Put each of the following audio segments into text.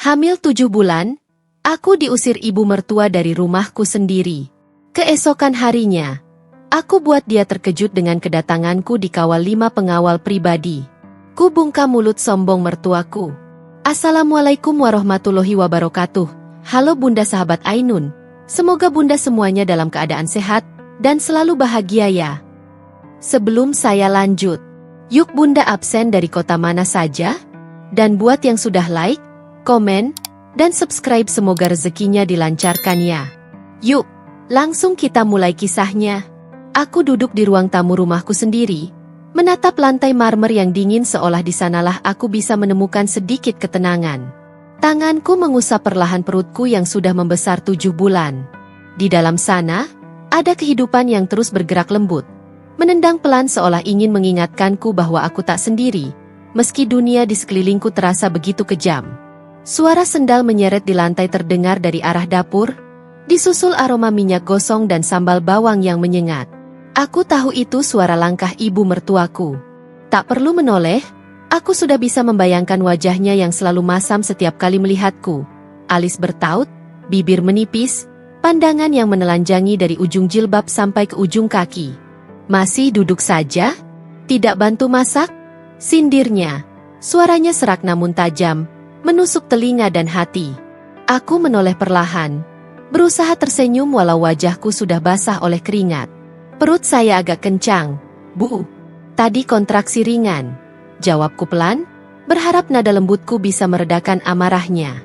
Hamil 7 bulan, aku diusir ibu mertua dari rumahku sendiri. Keesokan harinya, aku buat dia terkejut dengan kedatanganku dikawal 5 pengawal pribadi. Ku bungkam mulut sombong mertuaku. Assalamualaikum warahmatullahi wabarakatuh. Halo Bunda sahabat Ainun. Semoga Bunda semuanya dalam keadaan sehat dan selalu bahagia ya. Sebelum saya lanjut, yuk Bunda absen dari kota mana saja? Dan buat yang sudah like, komen, dan subscribe semoga rezekinya dilancarkan ya. Yuk, langsung kita mulai kisahnya. Aku duduk di ruang tamu rumahku sendiri, menatap lantai marmer yang dingin seolah di sanalah aku bisa menemukan sedikit ketenangan. Tanganku mengusap perlahan perutku yang sudah membesar 7 bulan. Di dalam sana, ada kehidupan yang terus bergerak lembut, menendang pelan seolah ingin mengingatkanku bahwa aku tak sendiri, meski dunia di sekelilingku terasa begitu kejam. Suara sendal menyeret di lantai terdengar dari arah dapur, disusul aroma minyak gosong dan sambal bawang yang menyengat. Aku tahu itu suara langkah ibu mertuaku. Tak perlu menoleh, aku sudah bisa membayangkan wajahnya yang selalu masam setiap kali melihatku. Alis bertaut, bibir menipis, pandangan yang menelanjangi dari ujung jilbab sampai ke ujung kaki. Masih duduk saja? Tidak bantu masak? Sindirnya. Suaranya serak namun tajam, menusuk telinga dan hati. Aku menoleh perlahan, berusaha tersenyum walau wajahku sudah basah oleh keringat. Perut saya agak kencang. Bu, tadi kontraksi ringan. Jawabku pelan, berharap nada lembutku bisa meredakan amarahnya.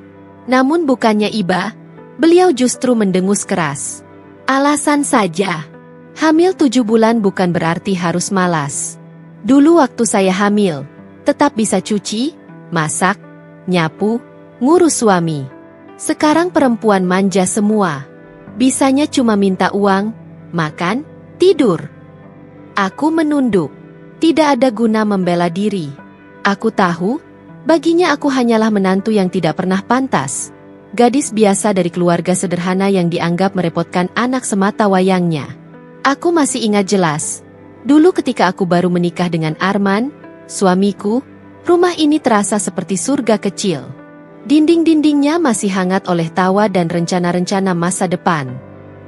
Namun bukannya iba, beliau justru mendengus keras. Alasan saja. Hamil 7 bulan bukan berarti harus malas. Dulu waktu saya hamil, tetap bisa cuci, masak, nyapu, ngurus suami. Sekarang perempuan manja semua. Bisanya cuma minta uang, makan, tidur. Aku menunduk. Tidak ada guna membela diri. Aku tahu, baginya aku hanyalah menantu yang tidak pernah pantas. Gadis biasa dari keluarga sederhana yang dianggap merepotkan anak semata wayangnya. Aku masih ingat jelas. Dulu ketika aku baru menikah dengan Arman, suamiku, rumah ini terasa seperti surga kecil. Dinding-dindingnya masih hangat oleh tawa dan rencana-rencana masa depan.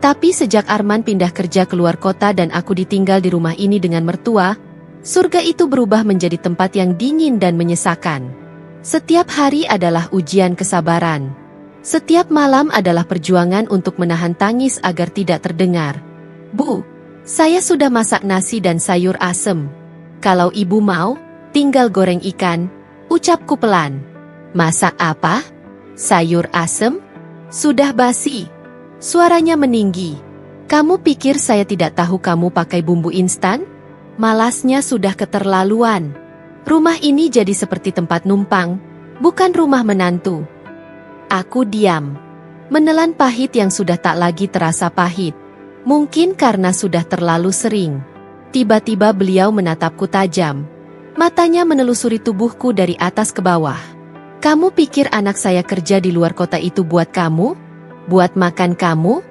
Tapi sejak Arman pindah kerja keluar kota dan aku ditinggal di rumah ini dengan mertua, surga itu berubah menjadi tempat yang dingin dan menyesakan. Setiap hari adalah ujian kesabaran. Setiap malam adalah perjuangan untuk menahan tangis agar tidak terdengar. Bu, saya sudah masak nasi dan sayur asem. Kalau ibu mau, tinggal goreng ikan, ucapku pelan. Masak apa? Sayur asem? Sudah basi. Suaranya meninggi. Kamu pikir saya tidak tahu kamu pakai bumbu instan? Malasnya sudah keterlaluan. Rumah ini jadi seperti tempat numpang, bukan rumah menantu. Aku diam, menelan pahit yang sudah tak lagi terasa pahit. Mungkin karena sudah terlalu sering. Tiba-tiba beliau menatapku tajam. Matanya menelusuri tubuhku dari atas ke bawah. Kamu pikir anak saya kerja di luar kota itu buat kamu? Buat makan kamu?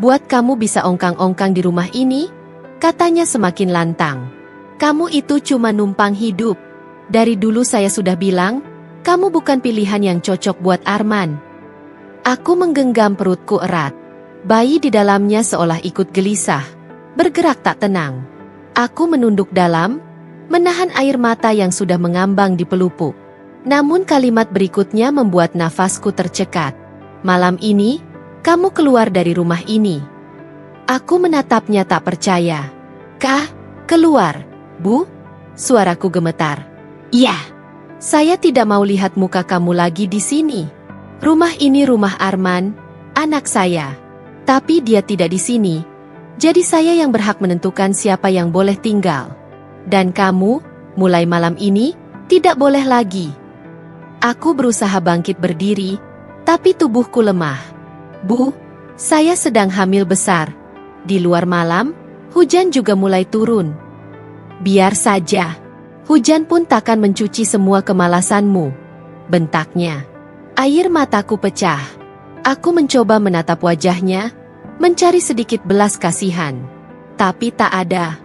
Buat kamu bisa ongkang-ongkang di rumah ini? Katanya semakin lantang. Kamu itu cuma numpang hidup. Dari dulu saya sudah bilang, kamu bukan pilihan yang cocok buat Arman. Aku menggenggam perutku erat. Bayi di dalamnya seolah ikut gelisah, bergerak tak tenang. Aku menunduk dalam, menahan air mata yang sudah mengambang di pelupuk. Namun kalimat berikutnya membuat nafasku tercekat. Malam ini, kamu keluar dari rumah ini. Aku menatapnya tak percaya. Kah? Keluar, Bu? Suaraku gemetar. Iya. Saya tidak mau lihat muka kamu lagi di sini. Rumah ini rumah Arman, anak saya. Tapi dia tidak di sini. Jadi saya yang berhak menentukan siapa yang boleh tinggal. Dan kamu, mulai malam ini, tidak boleh lagi. Aku berusaha bangkit berdiri, tapi tubuhku lemah. Bu, saya sedang hamil besar. Di luar malam, hujan juga mulai turun. Biar saja. Hujan pun takkan mencuci semua kemalasanmu. Bentaknya. Air mataku pecah. Aku mencoba menatap wajahnya, mencari sedikit belas kasihan. Tapi tak ada.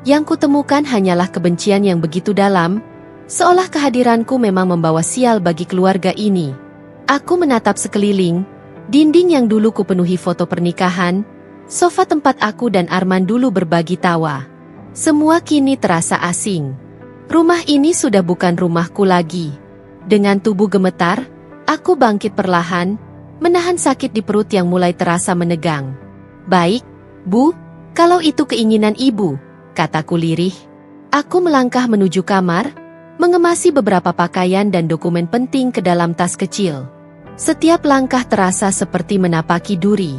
Yang kutemukan hanyalah kebencian yang begitu dalam, seolah kehadiranku memang membawa sial bagi keluarga ini. Aku menatap sekeliling, dinding yang dulu kupenuhi foto pernikahan, sofa tempat aku dan Arman dulu berbagi tawa. Semua kini terasa asing. Rumah ini sudah bukan rumahku lagi. Dengan tubuh gemetar, aku bangkit perlahan, menahan sakit di perut yang mulai terasa menegang. "Baik, Bu, kalau itu keinginan Ibu," kataku lirih. Aku melangkah menuju kamar, mengemasi beberapa pakaian dan dokumen penting ke dalam tas kecil. Setiap langkah terasa seperti menapaki duri.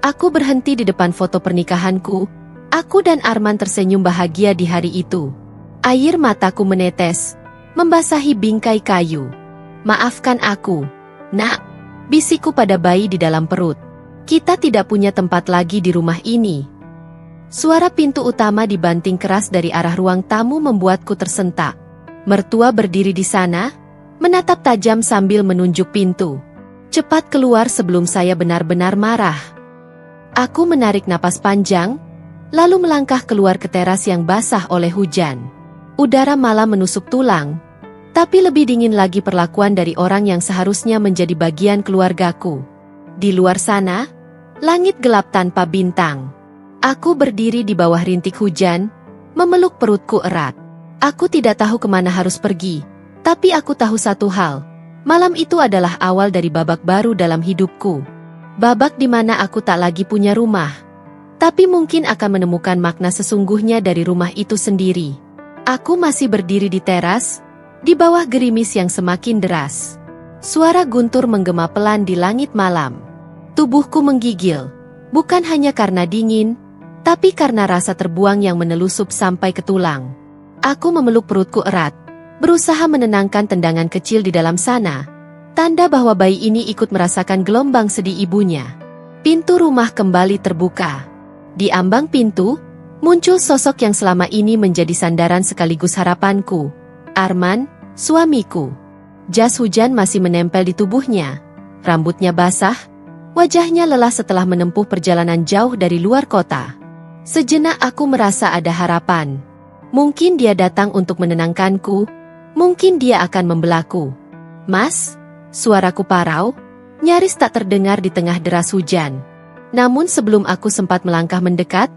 Aku berhenti di depan foto pernikahanku. Aku dan Arman tersenyum bahagia di hari itu. Air mataku menetes, membasahi bingkai kayu. "Maafkan aku, Nak," bisikku pada bayi di dalam perut. "Kita tidak punya tempat lagi di rumah ini." Suara pintu utama dibanting keras dari arah ruang tamu membuatku tersentak. Mertua berdiri di sana, menatap tajam sambil menunjuk pintu. "Cepat keluar sebelum saya benar-benar marah." Aku menarik napas panjang, lalu melangkah keluar ke teras yang basah oleh hujan. Udara malam menusuk tulang, tapi lebih dingin lagi perlakuan dari orang yang seharusnya menjadi bagian keluargaku. Di luar sana, langit gelap tanpa bintang. Aku berdiri di bawah rintik hujan, memeluk perutku erat. Aku tidak tahu kemana harus pergi, tapi aku tahu satu hal. Malam itu adalah awal dari babak baru dalam hidupku. Babak di mana aku tak lagi punya rumah, tapi mungkin akan menemukan makna sesungguhnya dari rumah itu sendiri. Aku masih berdiri di teras, di bawah gerimis yang semakin deras. Suara guntur menggema pelan di langit malam. Tubuhku menggigil, bukan hanya karena dingin, tapi karena rasa terbuang yang menelusup sampai ke tulang. Aku memeluk perutku erat, berusaha menenangkan tendangan kecil di dalam sana, tanda bahwa bayi ini ikut merasakan gelombang sedih ibunya. Pintu rumah kembali terbuka. Di ambang pintu, muncul sosok yang selama ini menjadi sandaran sekaligus harapanku. Arman, suamiku. Jas hujan masih menempel di tubuhnya. Rambutnya basah, wajahnya lelah setelah menempuh perjalanan jauh dari luar kota. Sejenak aku merasa ada harapan. Mungkin dia datang untuk menenangkanku, mungkin dia akan membelaku. "Mas," suaraku parau, nyaris tak terdengar di tengah deras hujan. Namun sebelum aku sempat melangkah mendekat,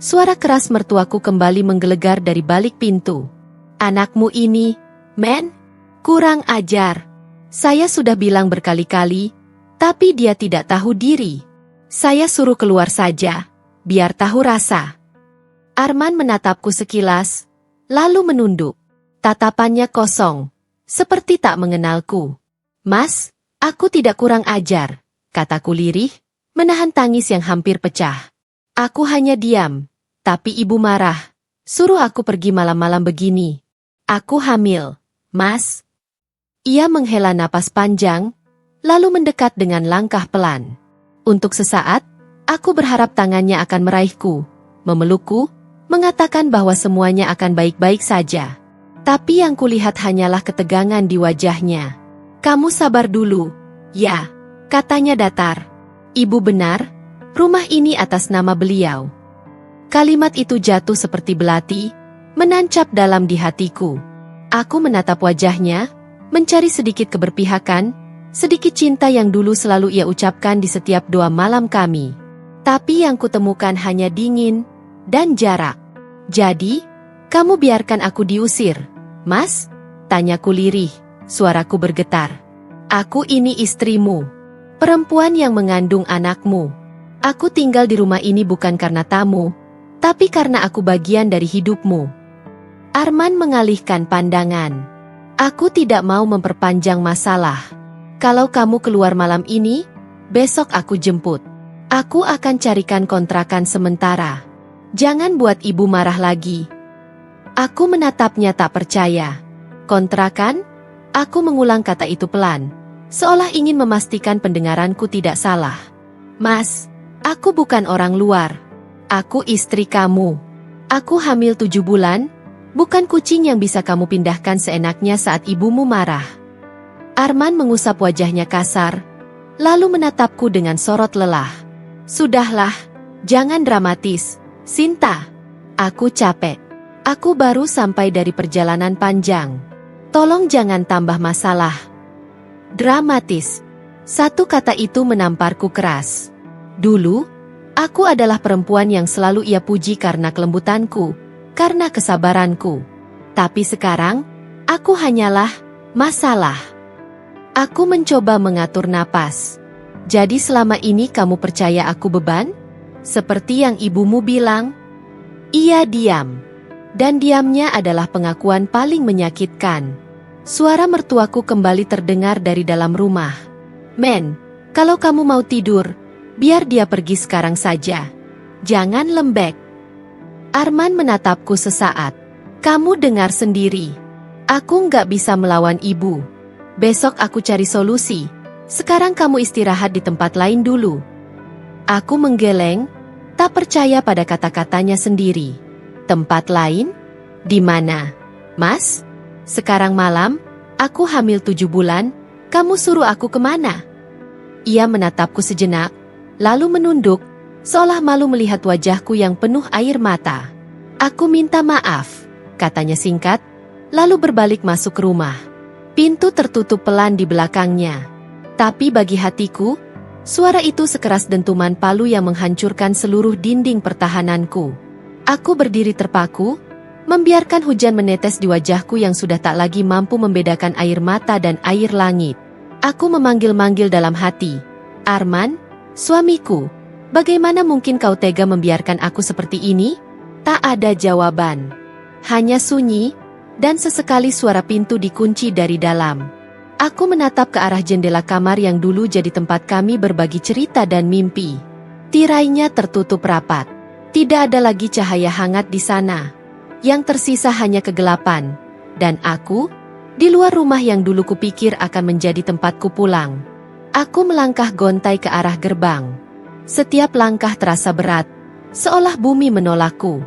suara keras mertuaku kembali menggelegar dari balik pintu. "Anakmu ini, Men, kurang ajar. Saya sudah bilang berkali-kali, tapi dia tidak tahu diri. Saya suruh keluar saja, biar tahu rasa." Arman menatapku sekilas, lalu menunduk. Tatapannya kosong, seperti tak mengenalku. "Mas, aku tidak kurang ajar," kataku lirih, menahan tangis yang hampir pecah. "Aku hanya diam, tapi ibu marah, suruh aku pergi malam-malam begini. Aku hamil, Mas." Ia menghela napas panjang, lalu mendekat dengan langkah pelan. Untuk sesaat, aku berharap tangannya akan meraihku, memelukku, mengatakan bahwa semuanya akan baik-baik saja. Tapi yang kulihat hanyalah ketegangan di wajahnya. "Kamu sabar dulu, ya," katanya datar. "Ibu benar, rumah ini atas nama beliau." Kalimat itu jatuh seperti belati, menancap dalam di hatiku. Aku menatap wajahnya, mencari sedikit keberpihakan, sedikit cinta yang dulu selalu ia ucapkan di setiap doa malam kami. Tapi yang kutemukan hanya dingin dan jarak. "Jadi, kamu biarkan aku diusir, Mas?" tanyaku lirih, suaraku bergetar. "Aku ini istrimu, perempuan yang mengandung anakmu. Aku tinggal di rumah ini bukan karena tamu, tapi karena aku bagian dari hidupmu." Arman mengalihkan pandangan. "Aku tidak mau memperpanjang masalah. Kalau kamu keluar malam ini, besok aku jemput. Aku akan carikan kontrakan sementara. Jangan buat ibu marah lagi." Aku menatapnya tak percaya. "Kontrakan?" Aku mengulang kata itu pelan, seolah ingin memastikan pendengaranku tidak salah. "Mas, aku bukan orang luar. Aku istri kamu. Aku hamil 7 bulan, bukan kucing yang bisa kamu pindahkan seenaknya saat ibumu marah." Arman mengusap wajahnya kasar, lalu menatapku dengan sorot lelah. "Sudahlah, jangan dramatis, Sinta. Aku capek. Aku baru sampai dari perjalanan panjang. Tolong jangan tambah masalah." "Dramatis? Satu kata itu menamparku keras. Dulu, aku adalah perempuan yang selalu ia puji karena kelembutanku, karena kesabaranku. Tapi sekarang, aku hanyalah masalah. Aku mencoba mengatur napas. Jadi selama ini kamu percaya aku beban? Seperti yang ibumu bilang? Ia diam. Dan diamnya adalah pengakuan paling menyakitkan. Suara mertuaku kembali terdengar dari dalam rumah. Men, kalau kamu mau tidur, biar dia pergi sekarang saja. Jangan lembek. Arman menatapku sesaat. Kamu dengar sendiri. Aku nggak bisa melawan ibu. Besok aku cari solusi. Sekarang kamu istirahat di tempat lain dulu. Aku menggeleng, tak percaya pada kata-katanya sendiri. Tempat lain? Di mana? Mas? Sekarang malam, aku hamil 7 bulan, kamu suruh aku kemana? Ia menatapku sejenak, lalu menunduk, seolah malu melihat wajahku yang penuh air mata. Aku minta maaf, katanya singkat, lalu berbalik masuk ke rumah. Pintu tertutup pelan di belakangnya. Tapi bagi hatiku, suara itu sekeras dentuman palu yang menghancurkan seluruh dinding pertahananku. Aku berdiri terpaku, membiarkan hujan menetes di wajahku yang sudah tak lagi mampu membedakan air mata dan air langit. Aku memanggil-manggil dalam hati. Arman, suamiku, bagaimana mungkin kau tega membiarkan aku seperti ini? Tak ada jawaban. Hanya sunyi, dan sesekali suara pintu dikunci dari dalam. Aku menatap ke arah jendela kamar yang dulu jadi tempat kami berbagi cerita dan mimpi. Tirainya tertutup rapat. Tidak ada lagi cahaya hangat di sana. Yang tersisa hanya kegelapan. Dan aku, di luar rumah yang dulu kupikir akan menjadi tempatku pulang. Aku melangkah gontai ke arah gerbang. Setiap langkah terasa berat, seolah bumi menolakku.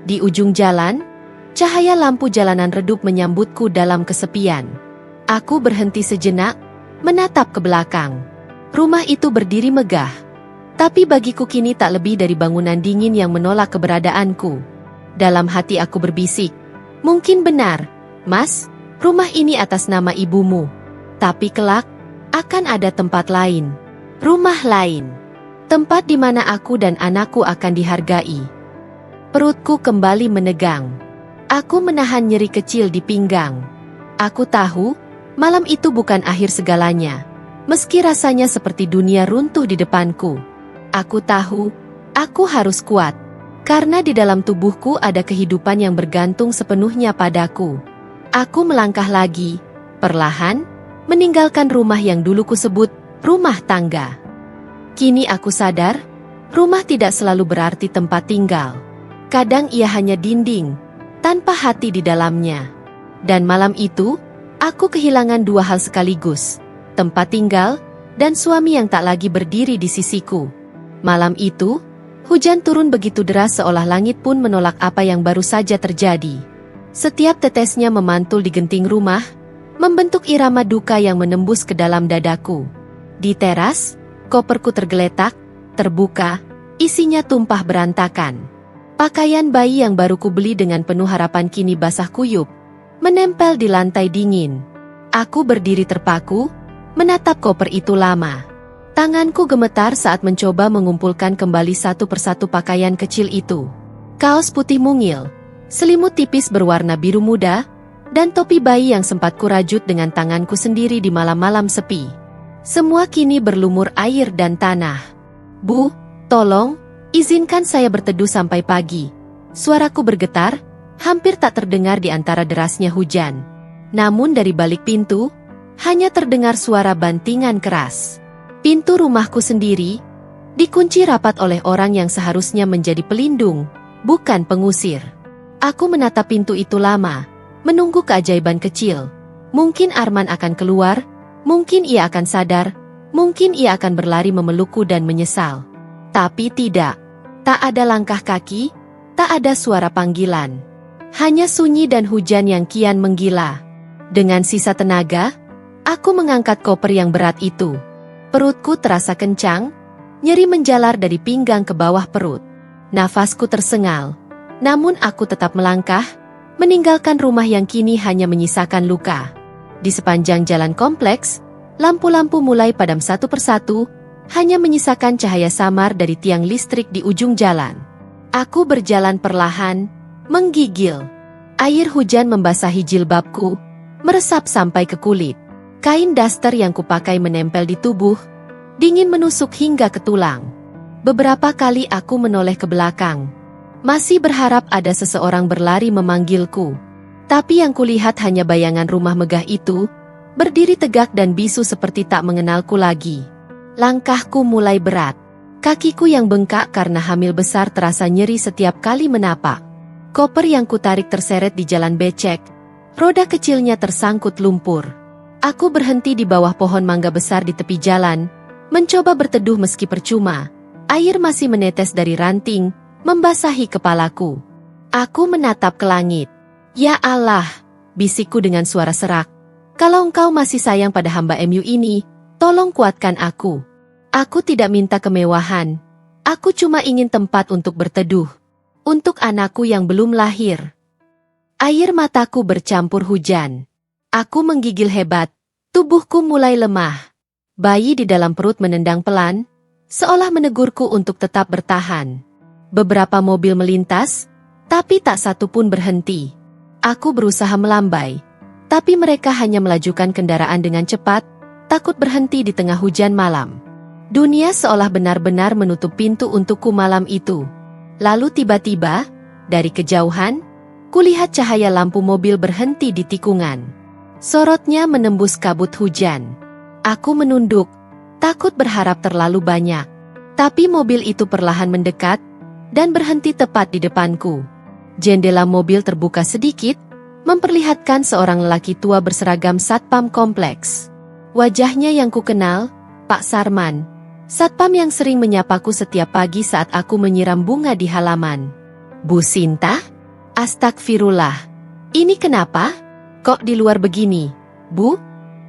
Di ujung jalan, cahaya lampu jalanan redup menyambutku dalam kesepian. Aku berhenti sejenak, menatap ke belakang. Rumah itu berdiri megah. Tapi bagiku kini tak lebih dari bangunan dingin yang menolak keberadaanku. Dalam hati aku berbisik, mungkin benar, Mas, rumah ini atas nama ibumu. Tapi kelak, akan ada tempat lain. Rumah lain. Tempat di mana aku dan anakku akan dihargai. Perutku kembali menegang. Aku menahan nyeri kecil di pinggang. Aku tahu, malam itu bukan akhir segalanya. Meski rasanya seperti dunia runtuh di depanku. Aku tahu, aku harus kuat. Karena di dalam tubuhku ada kehidupan yang bergantung sepenuhnya padaku. Aku melangkah lagi, perlahan, meninggalkan rumah yang dulu kusebut rumah tangga. Kini aku sadar, rumah tidak selalu berarti tempat tinggal. Kadang ia hanya dinding, tanpa hati di dalamnya. Dan malam itu, aku kehilangan dua hal sekaligus. Tempat tinggal, dan suami yang tak lagi berdiri di sisiku. Malam itu, hujan turun begitu deras seolah langit pun menolak apa yang baru saja terjadi. Setiap tetesnya memantul di genting rumah, membentuk irama duka yang menembus ke dalam dadaku. Di teras, koperku tergeletak, terbuka, isinya tumpah berantakan. Pakaian bayi yang baru kubeli dengan penuh harapan kini basah kuyup, menempel di lantai dingin. Aku berdiri terpaku, menatap koper itu lama. Tanganku gemetar saat mencoba mengumpulkan kembali satu persatu pakaian kecil itu. Kaos putih mungil, selimut tipis berwarna biru muda, dan topi bayi yang sempat kurajut dengan tanganku sendiri di malam-malam sepi. Semua kini berlumur air dan tanah. Bu, tolong, izinkan saya berteduh sampai pagi. Suaraku bergetar, hampir tak terdengar di antara derasnya hujan. Namun dari balik pintu, hanya terdengar suara bantingan keras. Pintu rumahku sendiri, dikunci rapat oleh orang yang seharusnya menjadi pelindung, bukan pengusir. Aku menatap pintu itu lama, menunggu keajaiban kecil. Mungkin Arman akan keluar, mungkin ia akan sadar, mungkin ia akan berlari memelukku dan menyesal. Tapi tidak. Tak ada langkah kaki, tak ada suara panggilan. Hanya sunyi dan hujan yang kian menggila. Dengan sisa tenaga, aku mengangkat koper yang berat itu. Perutku terasa kencang, nyeri menjalar dari pinggang ke bawah perut. Nafasku tersengal, namun aku tetap melangkah, meninggalkan rumah yang kini hanya menyisakan luka. Di sepanjang jalan kompleks, lampu-lampu mulai padam satu persatu, hanya menyisakan cahaya samar dari tiang listrik di ujung jalan. Aku berjalan perlahan, menggigil. Air hujan membasahi jilbabku, meresap sampai ke kulit. Kain daster yang kupakai menempel di tubuh, dingin menusuk hingga ke tulang. Beberapa kali aku menoleh ke belakang, masih berharap ada seseorang berlari memanggilku. Tapi yang kulihat hanya bayangan rumah megah itu, berdiri tegak dan bisu seperti tak mengenalku lagi. Langkahku mulai berat. Kakiku yang bengkak karena hamil besar terasa nyeri setiap kali menapak. Koper yang kutarik terseret di jalan becek, roda kecilnya tersangkut lumpur. Aku berhenti di bawah pohon mangga besar di tepi jalan, mencoba berteduh meski percuma. Air masih menetes dari ranting, membasahi kepalaku. Aku menatap ke langit. Ya Allah, bisikku dengan suara serak. Kalau engkau masih sayang pada hamba MU ini, tolong kuatkan aku. Aku tidak minta kemewahan. Aku cuma ingin tempat untuk berteduh. Untuk anakku yang belum lahir. Air mataku bercampur hujan. Aku menggigil hebat. Tubuhku mulai lemah. Bayi di dalam perut menendang pelan, seolah menegurku untuk tetap bertahan. Beberapa mobil melintas, tapi tak satu pun berhenti. Aku berusaha melambai, tapi mereka hanya melajukan kendaraan dengan cepat, takut berhenti di tengah hujan malam. Dunia seolah benar-benar menutup pintu untukku malam itu. Lalu tiba-tiba, dari kejauhan, kulihat cahaya lampu mobil berhenti di tikungan. Sorotnya menembus kabut hujan. Aku menunduk, takut berharap terlalu banyak. Tapi mobil itu perlahan mendekat, dan berhenti tepat di depanku. Jendela mobil terbuka sedikit, memperlihatkan seorang lelaki tua berseragam satpam kompleks. Wajahnya yang kukenal, Pak Sarman. Satpam yang sering menyapaku setiap pagi saat aku menyiram bunga di halaman. Bu Sinta? Astagfirullah. Ini kenapa? Kok di luar begini, Bu?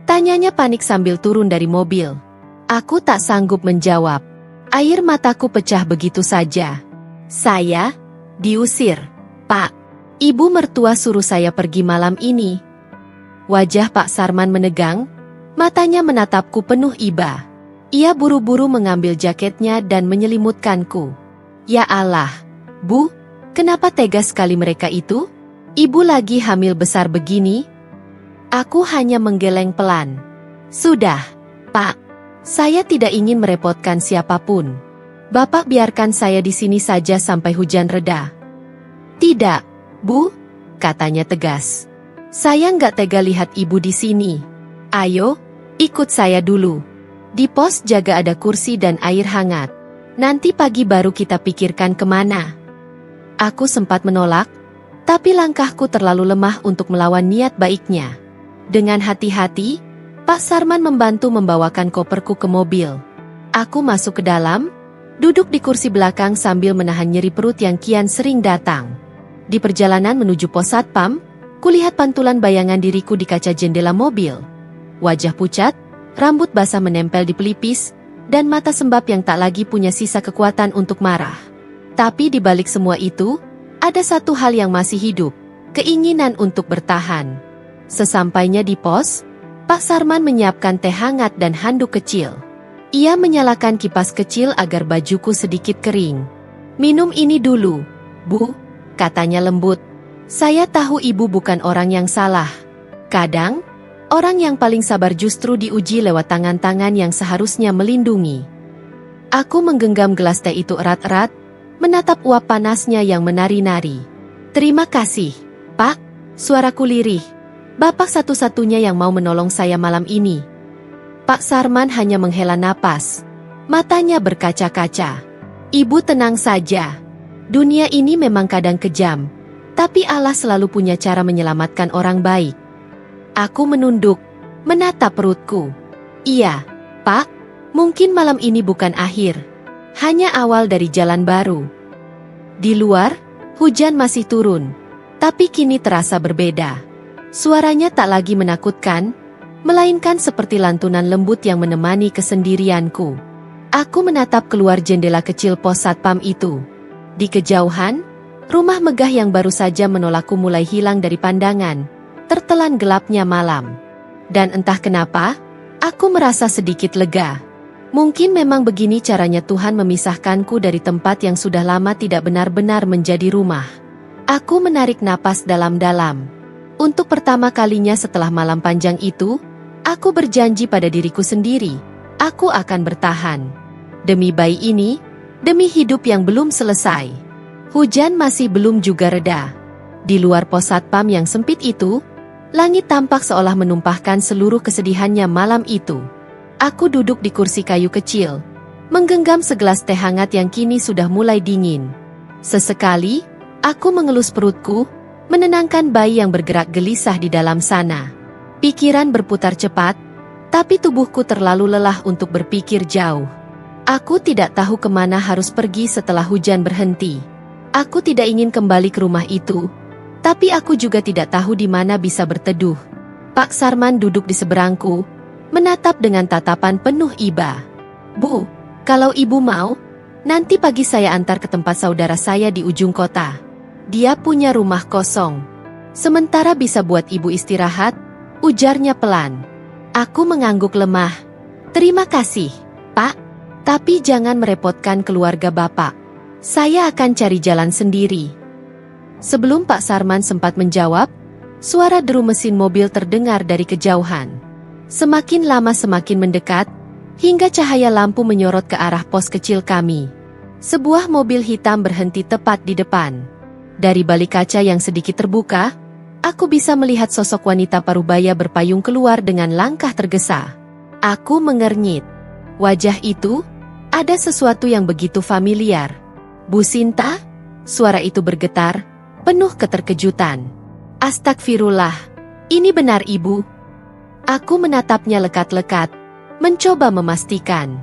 Tanyanya panik sambil turun dari mobil. Aku tak sanggup menjawab. Air mataku pecah begitu saja. Saya diusir, Pak. Ibu mertua suruh saya pergi malam ini. Wajah Pak Sarman menegang, matanya menatapku penuh iba. Ia buru-buru mengambil jaketnya dan menyelimutkanku. Ya Allah, Bu, kenapa tega sekali mereka itu? Ibu lagi hamil besar begini? Aku hanya menggeleng pelan. Sudah, Pak. Saya tidak ingin merepotkan siapapun. Bapak biarkan saya di sini saja sampai hujan reda. Tidak, Bu, katanya tegas. Saya nggak tega lihat ibu di sini. Ayo, ikut saya dulu. Di pos jaga ada kursi dan air hangat. Nanti pagi baru kita pikirkan kemana. Aku sempat menolak, tapi langkahku terlalu lemah untuk melawan niat baiknya. Dengan hati-hati, Pak Sarman membantu membawakan koperku ke mobil. Aku masuk ke dalam, duduk di kursi belakang sambil menahan nyeri perut yang kian sering datang. Di perjalanan menuju pos satpam, kulihat pantulan bayangan diriku di kaca jendela mobil. Wajah pucat, rambut basah menempel di pelipis, dan mata sembab yang tak lagi punya sisa kekuatan untuk marah. Tapi di balik semua itu, ada satu hal yang masih hidup, keinginan untuk bertahan. Sesampainya di pos, Pak Sarman menyiapkan teh hangat dan handuk kecil. Ia menyalakan kipas kecil agar bajuku sedikit kering. Minum ini dulu, Bu, katanya lembut. Saya tahu ibu bukan orang yang salah. Kadang, orang yang paling sabar justru diuji lewat tangan-tangan yang seharusnya melindungi. Aku menggenggam gelas teh itu erat-erat, menatap uap panasnya yang menari-nari. Terima kasih, Pak, suaraku lirih. Bapak satu-satunya yang mau menolong saya malam ini. Pak Sarman hanya menghela napas. Matanya berkaca-kaca. Ibu tenang saja. Dunia ini memang kadang kejam, tapi Allah selalu punya cara menyelamatkan orang baik. Aku menunduk, menatap perutku. Iya, Pak, mungkin malam ini bukan akhir. Hanya awal dari jalan baru. Di luar, hujan masih turun, tapi kini terasa berbeda. Suaranya tak lagi menakutkan, melainkan seperti lantunan lembut yang menemani kesendirianku. Aku menatap keluar jendela kecil pos satpam itu. Di kejauhan, rumah megah yang baru saja menolakku mulai hilang dari pandangan, tertelan gelapnya malam. Dan entah kenapa, Aku merasa sedikit lega. Mungkin memang begini caranya Tuhan memisahkanku dari tempat yang sudah lama tidak benar-benar menjadi rumah. Aku menarik napas dalam-dalam. Untuk pertama kalinya setelah malam panjang itu, aku berjanji pada diriku sendiri, aku akan bertahan. Demi bayi ini, demi hidup yang belum selesai. Hujan masih belum juga reda. Di luar pos satpam yang sempit itu, langit tampak seolah menumpahkan seluruh kesedihannya malam itu. Aku duduk di kursi kayu kecil, menggenggam segelas teh hangat yang kini sudah mulai dingin. Sesekali, aku mengelus perutku, menenangkan bayi yang bergerak gelisah di dalam sana. Pikiran berputar cepat, tapi tubuhku terlalu lelah untuk berpikir jauh. Aku tidak tahu kemana harus pergi setelah hujan berhenti. Aku tidak ingin kembali ke rumah itu, tapi aku juga tidak tahu di mana bisa berteduh. Pak Sarman duduk di seberangku, menatap dengan tatapan penuh iba. Bu, kalau ibu mau, nanti pagi saya antar ke tempat saudara saya di ujung kota. Dia punya rumah kosong. Sementara bisa buat ibu istirahat, ujarnya pelan. Aku mengangguk lemah. Terima kasih, Pak. Tapi jangan merepotkan keluarga Bapak. Saya akan cari jalan sendiri. Sebelum Pak Sarman sempat menjawab, suara deru mesin mobil terdengar dari kejauhan. Semakin lama semakin mendekat, hingga cahaya lampu menyorot ke arah pos kecil kami. Sebuah mobil hitam berhenti tepat di depan. Dari balik kaca yang sedikit terbuka, aku bisa melihat sosok wanita parubaya berpayung keluar dengan langkah tergesa. Aku mengernyit. Wajah itu, ada sesuatu yang begitu familiar. Bu Sinta? Suara itu bergetar, penuh keterkejutan. Astagfirullah, ini benar ibu? Aku menatapnya lekat-lekat, mencoba memastikan.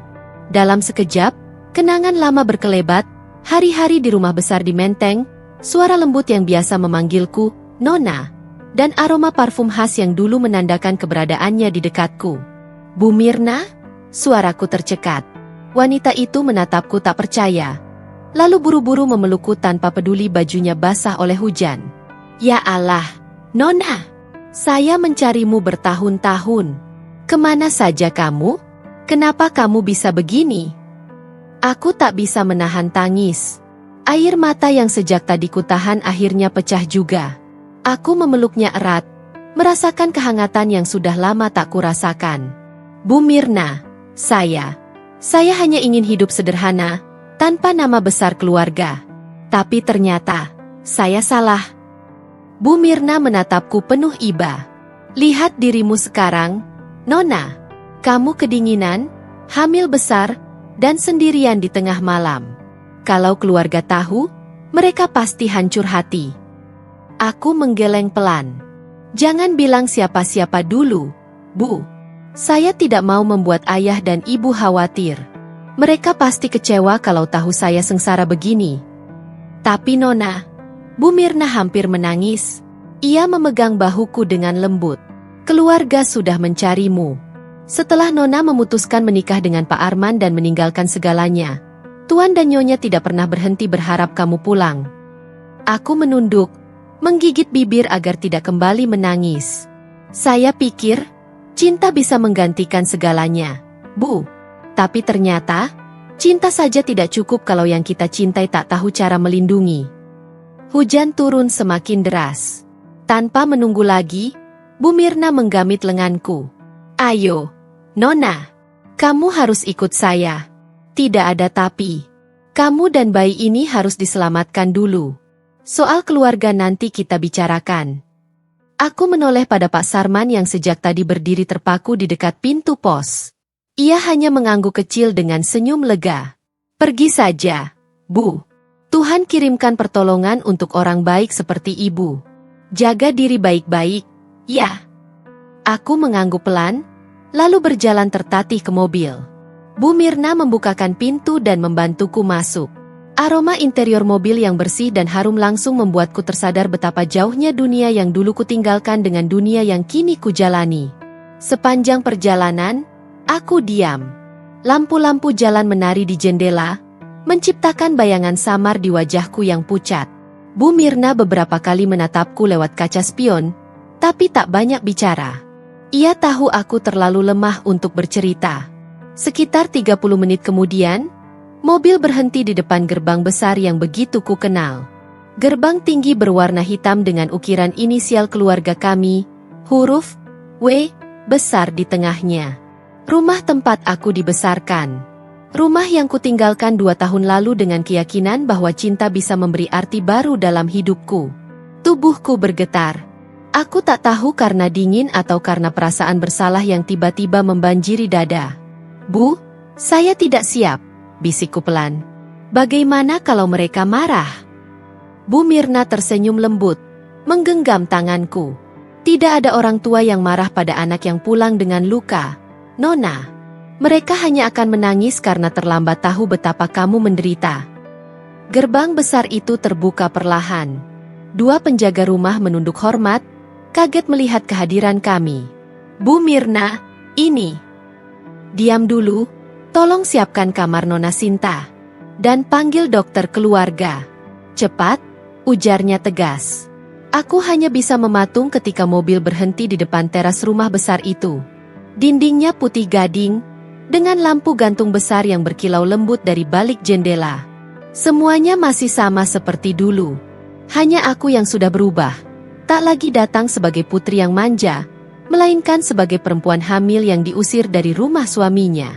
Dalam sekejap, kenangan lama berkelebat, hari-hari di rumah besar di Menteng, suara lembut yang biasa memanggilku, Nona, dan aroma parfum khas yang dulu menandakan keberadaannya di dekatku. Bu Mirna? Suaraku tercekat. Wanita itu menatapku tak percaya, lalu buru-buru memelukku tanpa peduli bajunya basah oleh hujan. Ya Allah, Nona! Saya mencarimu bertahun-tahun. Kemana saja kamu? Kenapa kamu bisa begini? Aku tak bisa menahan tangis. Air mata yang sejak tadi kutahan akhirnya pecah juga. Aku memeluknya erat, merasakan kehangatan yang sudah lama tak kurasakan. Bu Mirna, saya hanya ingin hidup sederhana, tanpa nama besar keluarga. Tapi ternyata, saya salah. Bu Mirna menatapku penuh iba. Lihat dirimu sekarang, Nona. Kamu kedinginan, hamil besar, dan sendirian di tengah malam. Kalau keluarga tahu, mereka pasti hancur hati. Aku menggeleng pelan. Jangan bilang siapa-siapa dulu, Bu. Saya tidak mau membuat ayah dan ibu khawatir. Mereka pasti kecewa kalau tahu saya sengsara begini. Tapi Nona, Bu Mirna hampir menangis. Ia memegang bahuku dengan lembut. Keluarga sudah mencarimu. Setelah Nona memutuskan menikah dengan Pak Arman dan meninggalkan segalanya, Tuan dan Nyonya tidak pernah berhenti berharap kamu pulang. Aku menunduk, menggigit bibir agar tidak kembali menangis. Saya pikir, cinta bisa menggantikan segalanya, Bu. Tapi ternyata, cinta saja tidak cukup kalau yang kita cintai tak tahu cara melindungi. Hujan turun semakin deras. Tanpa menunggu lagi, Bu Mirna menggamit lenganku. Ayo, Nona, kamu harus ikut saya. Tidak ada tapi. Kamu dan bayi ini harus diselamatkan dulu. Soal keluarga nanti kita bicarakan. Aku menoleh pada Pak Sarman yang sejak tadi berdiri terpaku di dekat pintu pos. Ia hanya mengangguk kecil dengan senyum lega. Pergi saja, Bu. Tuhan kirimkan pertolongan untuk orang baik seperti ibu. Jaga diri baik-baik, ya. Aku mengangguk pelan, lalu berjalan tertatih ke mobil. Bu Mirna membukakan pintu dan membantuku masuk. Aroma interior mobil yang bersih dan harum langsung membuatku tersadar betapa jauhnya dunia yang dulu kutinggalkan dengan dunia yang kini kujalani. Sepanjang perjalanan, aku diam. Lampu-lampu jalan menari di jendela, menciptakan bayangan samar di wajahku yang pucat. Bu Mirna beberapa kali menatapku lewat kaca spion, tapi tak banyak bicara. Ia tahu aku terlalu lemah untuk bercerita. Sekitar 30 menit kemudian, mobil berhenti di depan gerbang besar yang begitu ku kenal. Gerbang tinggi berwarna hitam dengan ukiran inisial keluarga kami, huruf W besar di tengahnya. Rumah tempat aku dibesarkan. Rumah yang kutinggalkan 2 tahun lalu dengan keyakinan bahwa cinta bisa memberi arti baru dalam hidupku. Tubuhku bergetar. Aku tak tahu karena dingin atau karena perasaan bersalah yang tiba-tiba membanjiri dada. Bu, saya tidak siap, bisikku pelan. Bagaimana kalau mereka marah? Bu Mirna tersenyum lembut, menggenggam tanganku. Tidak ada orang tua yang marah pada anak yang pulang dengan luka, Nona. Mereka hanya akan menangis karena terlambat tahu betapa kamu menderita. Gerbang besar itu terbuka perlahan. 2 penjaga rumah menunduk hormat, kaget melihat kehadiran kami. Bu Mirna, ini. Diam dulu, tolong siapkan kamar Nona Sinta. Dan panggil dokter keluarga. Cepat, ujarnya tegas. Aku hanya bisa mematung ketika mobil berhenti di depan teras rumah besar itu. Dindingnya putih gading, dengan lampu gantung besar yang berkilau lembut dari balik jendela. Semuanya masih sama seperti dulu. Hanya aku yang sudah berubah. Tak lagi datang sebagai putri yang manja, melainkan sebagai perempuan hamil yang diusir dari rumah suaminya.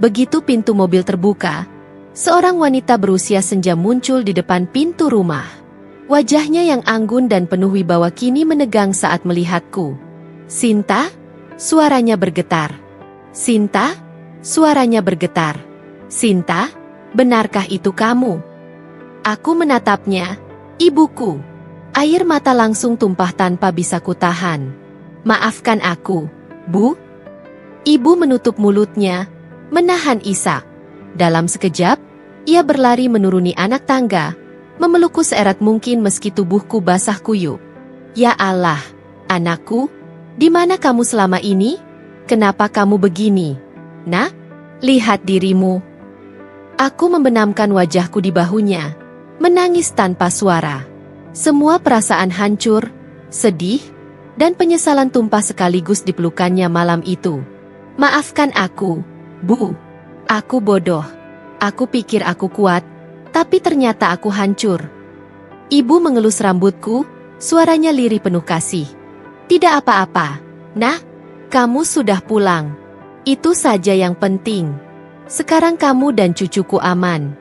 Begitu pintu mobil terbuka, seorang wanita berusia senja muncul di depan pintu rumah. Wajahnya yang anggun dan penuh wibawa kini menegang saat melihatku. Sinta? Suaranya bergetar. Sinta? Suaranya bergetar. Sinta, benarkah itu kamu? Aku menatapnya. Ibuku. Air mata langsung tumpah tanpa bisa kutahan. Maafkan aku, Bu. Ibu menutup mulutnya, menahan isak. Dalam sekejap, ia berlari menuruni anak tangga, memelukku seerat mungkin meski tubuhku basah kuyup. Ya Allah, anakku, di mana kamu selama ini? Kenapa kamu begini? Nak, lihat dirimu. Aku membenamkan wajahku di bahunya, menangis tanpa suara. Semua perasaan hancur, sedih, dan penyesalan tumpah sekaligus di pelukannya malam itu. Maafkan aku, Bu. Aku bodoh. Aku pikir aku kuat, tapi ternyata aku hancur. Ibu mengelus rambutku, suaranya lirih penuh kasih. Tidak apa-apa, Nah, kamu sudah pulang. Itu saja yang penting. Sekarang kamu dan cucuku aman.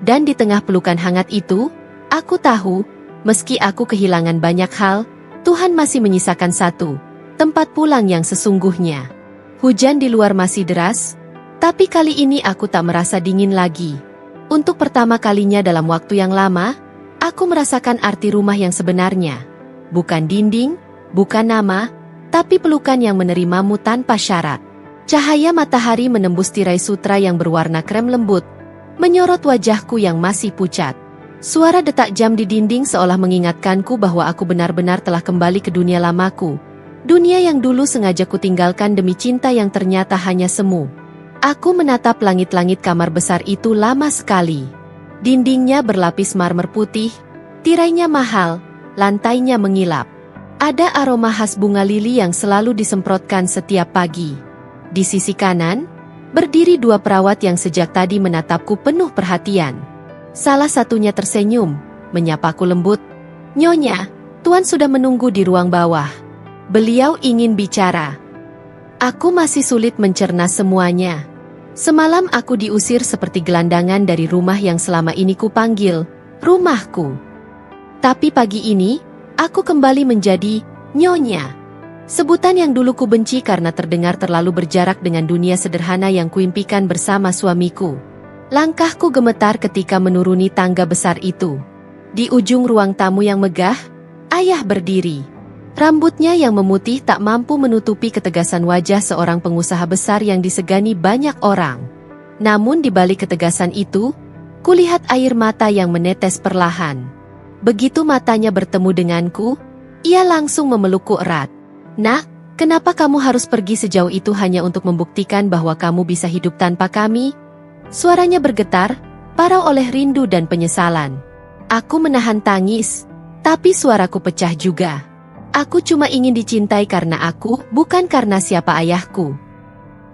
Dan di tengah pelukan hangat itu, aku tahu, meski aku kehilangan banyak hal, Tuhan masih menyisakan satu, tempat pulang yang sesungguhnya. Hujan di luar masih deras, tapi kali ini aku tak merasa dingin lagi. Untuk pertama kalinya dalam waktu yang lama, aku merasakan arti rumah yang sebenarnya. Bukan dinding, bukan nama, tapi pelukan yang menerimamu tanpa syarat. Cahaya matahari menembus tirai sutra yang berwarna krem lembut, menyorot wajahku yang masih pucat. Suara detak jam di dinding seolah mengingatkanku bahwa aku benar-benar telah kembali ke dunia lamaku. Dunia yang dulu sengaja kutinggalkan demi cinta yang ternyata hanya semu. Aku menatap langit-langit kamar besar itu lama sekali. Dindingnya berlapis marmer putih, tirainya mahal, lantainya mengilap. Ada aroma khas bunga lili yang selalu disemprotkan setiap pagi. Di sisi kanan, berdiri dua perawat yang sejak tadi menatapku penuh perhatian. Salah satunya tersenyum, menyapaku lembut. "Nyonya, Tuan sudah menunggu di ruang bawah. Beliau ingin bicara." Aku masih sulit mencerna semuanya. Semalam aku diusir seperti gelandangan dari rumah yang selama ini kupanggil rumahku. Tapi pagi ini, aku kembali menjadi Nyonya. Sebutan yang dulu ku benci karena terdengar terlalu berjarak dengan dunia sederhana yang kuimpikan bersama suamiku. Langkahku gemetar ketika menuruni tangga besar itu. Di ujung ruang tamu yang megah, ayah berdiri. Rambutnya yang memutih tak mampu menutupi ketegasan wajah seorang pengusaha besar yang disegani banyak orang. Namun di balik ketegasan itu, kulihat air mata yang menetes perlahan. Begitu matanya bertemu denganku, ia langsung memelukku erat. "Nak, kenapa kamu harus pergi sejauh itu hanya untuk membuktikan bahwa kamu bisa hidup tanpa kami?" Suaranya bergetar, parau oleh rindu dan penyesalan. Aku menahan tangis, tapi suaraku pecah juga. Aku cuma ingin dicintai karena aku, bukan karena siapa ayahku.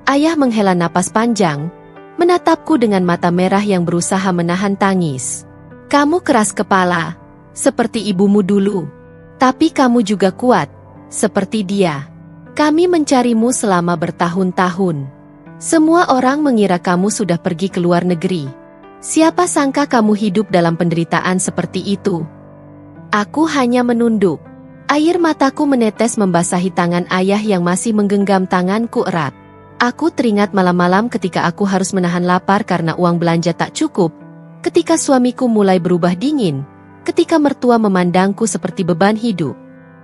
Ayah menghela napas panjang, menatapku dengan mata merah yang berusaha menahan tangis. Kamu keras kepala, seperti ibumu dulu. Tapi kamu juga kuat, seperti dia. Kami mencarimu selama bertahun-tahun. Semua orang mengira kamu sudah pergi ke luar negeri. Siapa sangka kamu hidup dalam penderitaan seperti itu? Aku hanya menunduk. Air mataku menetes membasahi tangan ayah yang masih menggenggam tanganku erat. Aku teringat malam-malam ketika aku harus menahan lapar karena uang belanja tak cukup, ketika suamiku mulai berubah dingin, ketika mertua memandangku seperti beban hidup.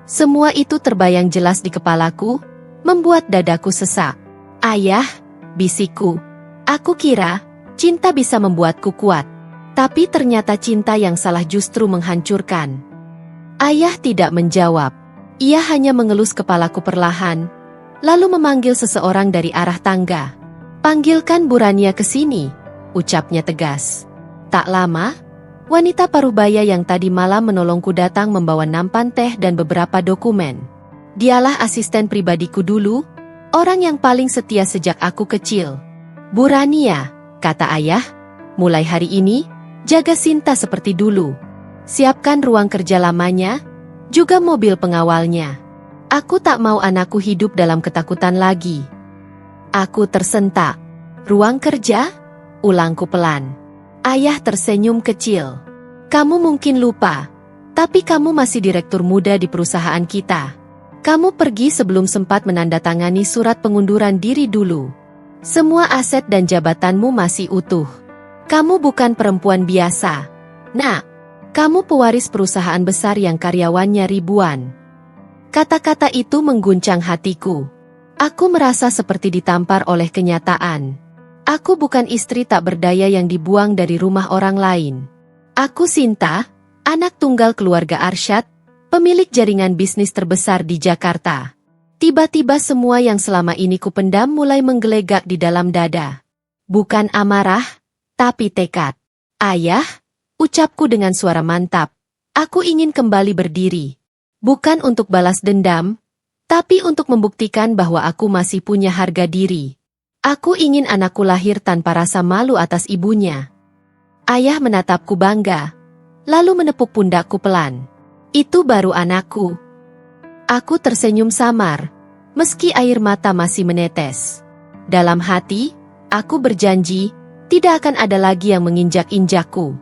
Semua itu terbayang jelas di kepalaku, membuat dadaku sesak. Ayah, bisikku. Aku kira, cinta bisa membuatku kuat. Tapi ternyata cinta yang salah justru menghancurkan. Ayah tidak menjawab. Ia hanya mengelus kepalaku perlahan, lalu memanggil seseorang dari arah tangga. Panggilkan Burania ke sini, ucapnya tegas. Tak lama, wanita parubaya yang tadi malam menolongku datang membawa nampan teh dan beberapa dokumen. Dialah asisten pribadiku dulu, orang yang paling setia sejak aku kecil. Burania, kata ayah, mulai hari ini, jaga Sinta seperti dulu. Siapkan ruang kerja lamanya, juga mobil pengawalnya. Aku tak mau anakku hidup dalam ketakutan lagi. Aku tersentak. Ruang kerja? Ulangku pelan. Ayah tersenyum kecil. Kamu mungkin lupa, tapi kamu masih direktur muda di perusahaan kita. Kamu pergi sebelum sempat menandatangani surat pengunduran diri dulu. Semua aset dan jabatanmu masih utuh. Kamu bukan perempuan biasa. Nak, kamu pewaris perusahaan besar yang karyawannya ribuan. Kata-kata itu mengguncang hatiku. Aku merasa seperti ditampar oleh kenyataan. Aku bukan istri tak berdaya yang dibuang dari rumah orang lain. Aku Sinta, anak tunggal keluarga Arsyad, pemilik jaringan bisnis terbesar di Jakarta. Tiba-tiba semua yang selama ini kupendam mulai menggelegak di dalam dada. Bukan amarah, tapi tekad. Ayah, ucapku dengan suara mantap, aku ingin kembali berdiri. Bukan untuk balas dendam, tapi untuk membuktikan bahwa aku masih punya harga diri. Aku ingin anakku lahir tanpa rasa malu atas ibunya. Ayah menatapku bangga, lalu menepuk pundakku pelan. Itu baru anakku. Aku tersenyum samar, meski air mata masih menetes. Dalam hati, aku berjanji, tidak akan ada lagi yang menginjak-injakku.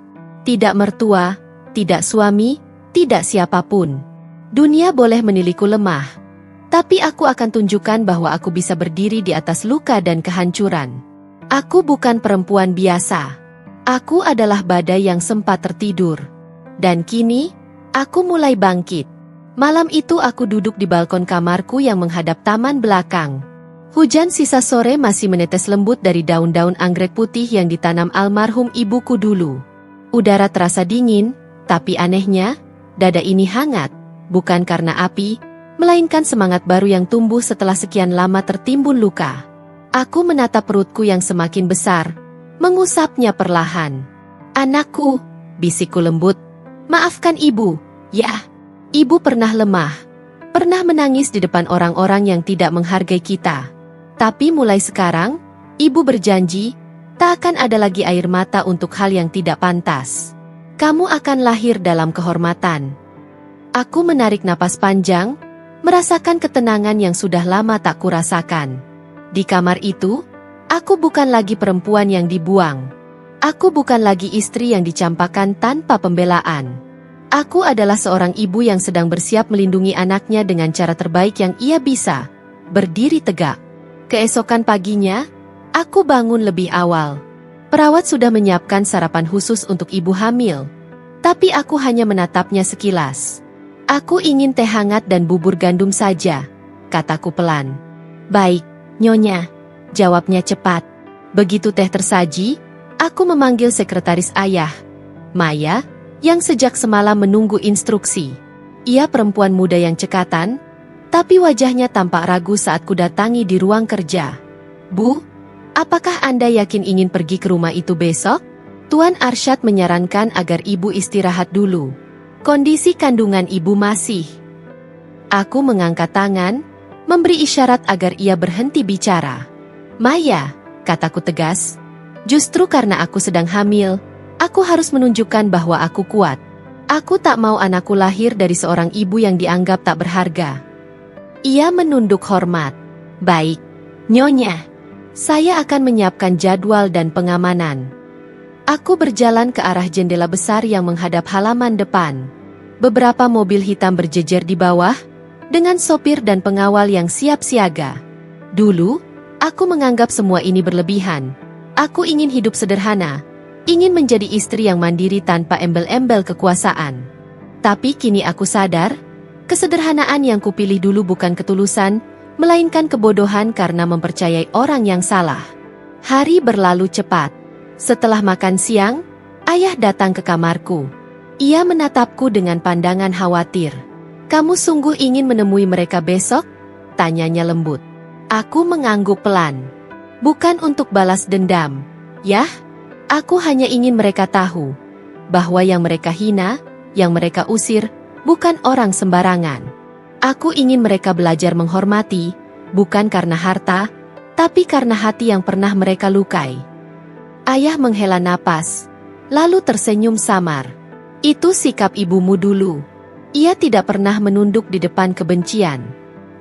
Tidak mertua, tidak suami, tidak siapapun. Dunia boleh menilaiku lemah. Tapi aku akan tunjukkan bahwa aku bisa berdiri di atas luka dan kehancuran. Aku bukan perempuan biasa. Aku adalah badai yang sempat tertidur. Dan kini, aku mulai bangkit. Malam itu aku duduk di balkon kamarku yang menghadap taman belakang. Hujan sisa sore masih menetes lembut dari daun-daun anggrek putih yang ditanam almarhum ibuku dulu. Udara terasa dingin, tapi anehnya, dada ini hangat, bukan karena api, melainkan semangat baru yang tumbuh setelah sekian lama tertimbun luka. Aku menatap perutku yang semakin besar, mengusapnya perlahan. Anakku, bisikku lembut, maafkan ibu, ya. Ibu pernah lemah, pernah menangis di depan orang-orang yang tidak menghargai kita. Tapi mulai sekarang, ibu berjanji, tak akan ada lagi air mata untuk hal yang tidak pantas. Kamu akan lahir dalam kehormatan. Aku menarik napas panjang, merasakan ketenangan yang sudah lama tak kurasakan. Di kamar itu, aku bukan lagi perempuan yang dibuang. Aku bukan lagi istri yang dicampakkan tanpa pembelaan. Aku adalah seorang ibu yang sedang bersiap melindungi anaknya dengan cara terbaik yang ia bisa, berdiri tegak. Keesokan paginya, aku bangun lebih awal. Perawat sudah menyiapkan sarapan khusus untuk ibu hamil. Tapi aku hanya menatapnya sekilas. Aku ingin teh hangat dan bubur gandum saja, kataku pelan. Baik, Nyonya, jawabnya cepat. Begitu teh tersaji, aku memanggil sekretaris ayah, Maya, yang sejak semalam menunggu instruksi. Ia perempuan muda yang cekatan, tapi wajahnya tampak ragu saat kudatangi di ruang kerja. Bu, apakah Anda yakin ingin pergi ke rumah itu besok? Tuan Arsyad menyarankan agar ibu istirahat dulu. Kondisi kandungan ibu masih Aku mengangkat tangan, memberi isyarat agar ia berhenti bicara. Maya, kataku tegas, justru karena aku sedang hamil, aku harus menunjukkan bahwa aku kuat. Aku tak mau anakku lahir dari seorang ibu yang dianggap tak berharga. Ia menunduk hormat. Baik, Nyonya. Saya akan menyiapkan jadwal dan pengamanan. Aku berjalan ke arah jendela besar yang menghadap halaman depan. Beberapa mobil hitam berjejer di bawah, dengan sopir dan pengawal yang siap siaga. Dulu, aku menganggap semua ini berlebihan. Aku ingin hidup sederhana, ingin menjadi istri yang mandiri tanpa embel-embel kekuasaan. Tapi kini aku sadar, kesederhanaan yang kupilih dulu bukan ketulusan, melainkan kebodohan karena mempercayai orang yang salah. Hari berlalu cepat. Setelah makan siang, ayah datang ke kamarku. Ia menatapku dengan pandangan khawatir. Kamu sungguh ingin menemui mereka besok? Tanyanya lembut. Aku mengangguk pelan. Bukan untuk balas dendam. Yah, aku hanya ingin mereka tahu bahwa yang mereka hina, yang mereka usir, bukan orang sembarangan. Aku ingin mereka belajar menghormati, bukan karena harta, tapi karena hati yang pernah mereka lukai. Ayah menghela napas, lalu tersenyum samar. Itu sikap ibumu dulu. Ia tidak pernah menunduk di depan kebencian.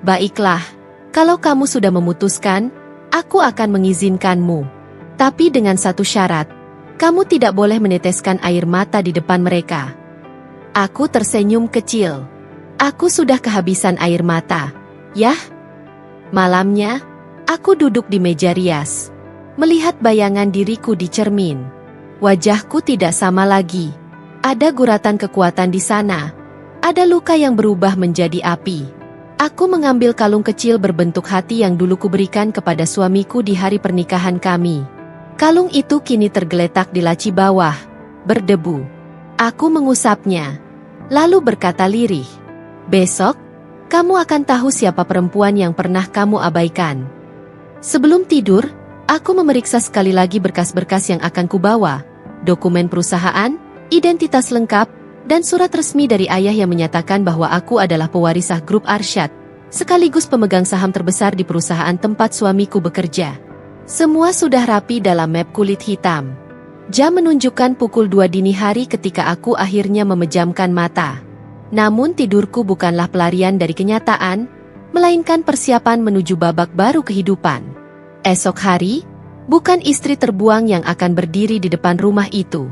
Baiklah, kalau kamu sudah memutuskan, aku akan mengizinkanmu. Tapi dengan satu syarat, kamu tidak boleh meneteskan air mata di depan mereka. Aku tersenyum kecil. Aku sudah kehabisan air mata. Yah. Malamnya, aku duduk di meja rias, melihat bayangan diriku di cermin. Wajahku tidak sama lagi. Ada guratan kekuatan di sana. Ada luka yang berubah menjadi api. Aku mengambil kalung kecil berbentuk hati yang dulu kuberikan kepada suamiku di hari pernikahan kami. Kalung itu kini tergeletak di laci bawah, berdebu. Aku mengusapnya, lalu berkata lirih, "Besok, kamu akan tahu siapa perempuan yang pernah kamu abaikan." Sebelum tidur, aku memeriksa sekali lagi berkas-berkas yang akan kubawa, dokumen perusahaan, identitas lengkap, dan surat resmi dari ayah yang menyatakan bahwa aku adalah pewaris sah grup Arsyad, sekaligus pemegang saham terbesar di perusahaan tempat suamiku bekerja. Semua sudah rapi dalam map kulit hitam. Jam menunjukkan pukul 2 dini hari ketika aku akhirnya memejamkan mata. Namun tidurku bukanlah pelarian dari kenyataan, melainkan persiapan menuju babak baru kehidupan. Esok hari, bukan istri terbuang yang akan berdiri di depan rumah itu.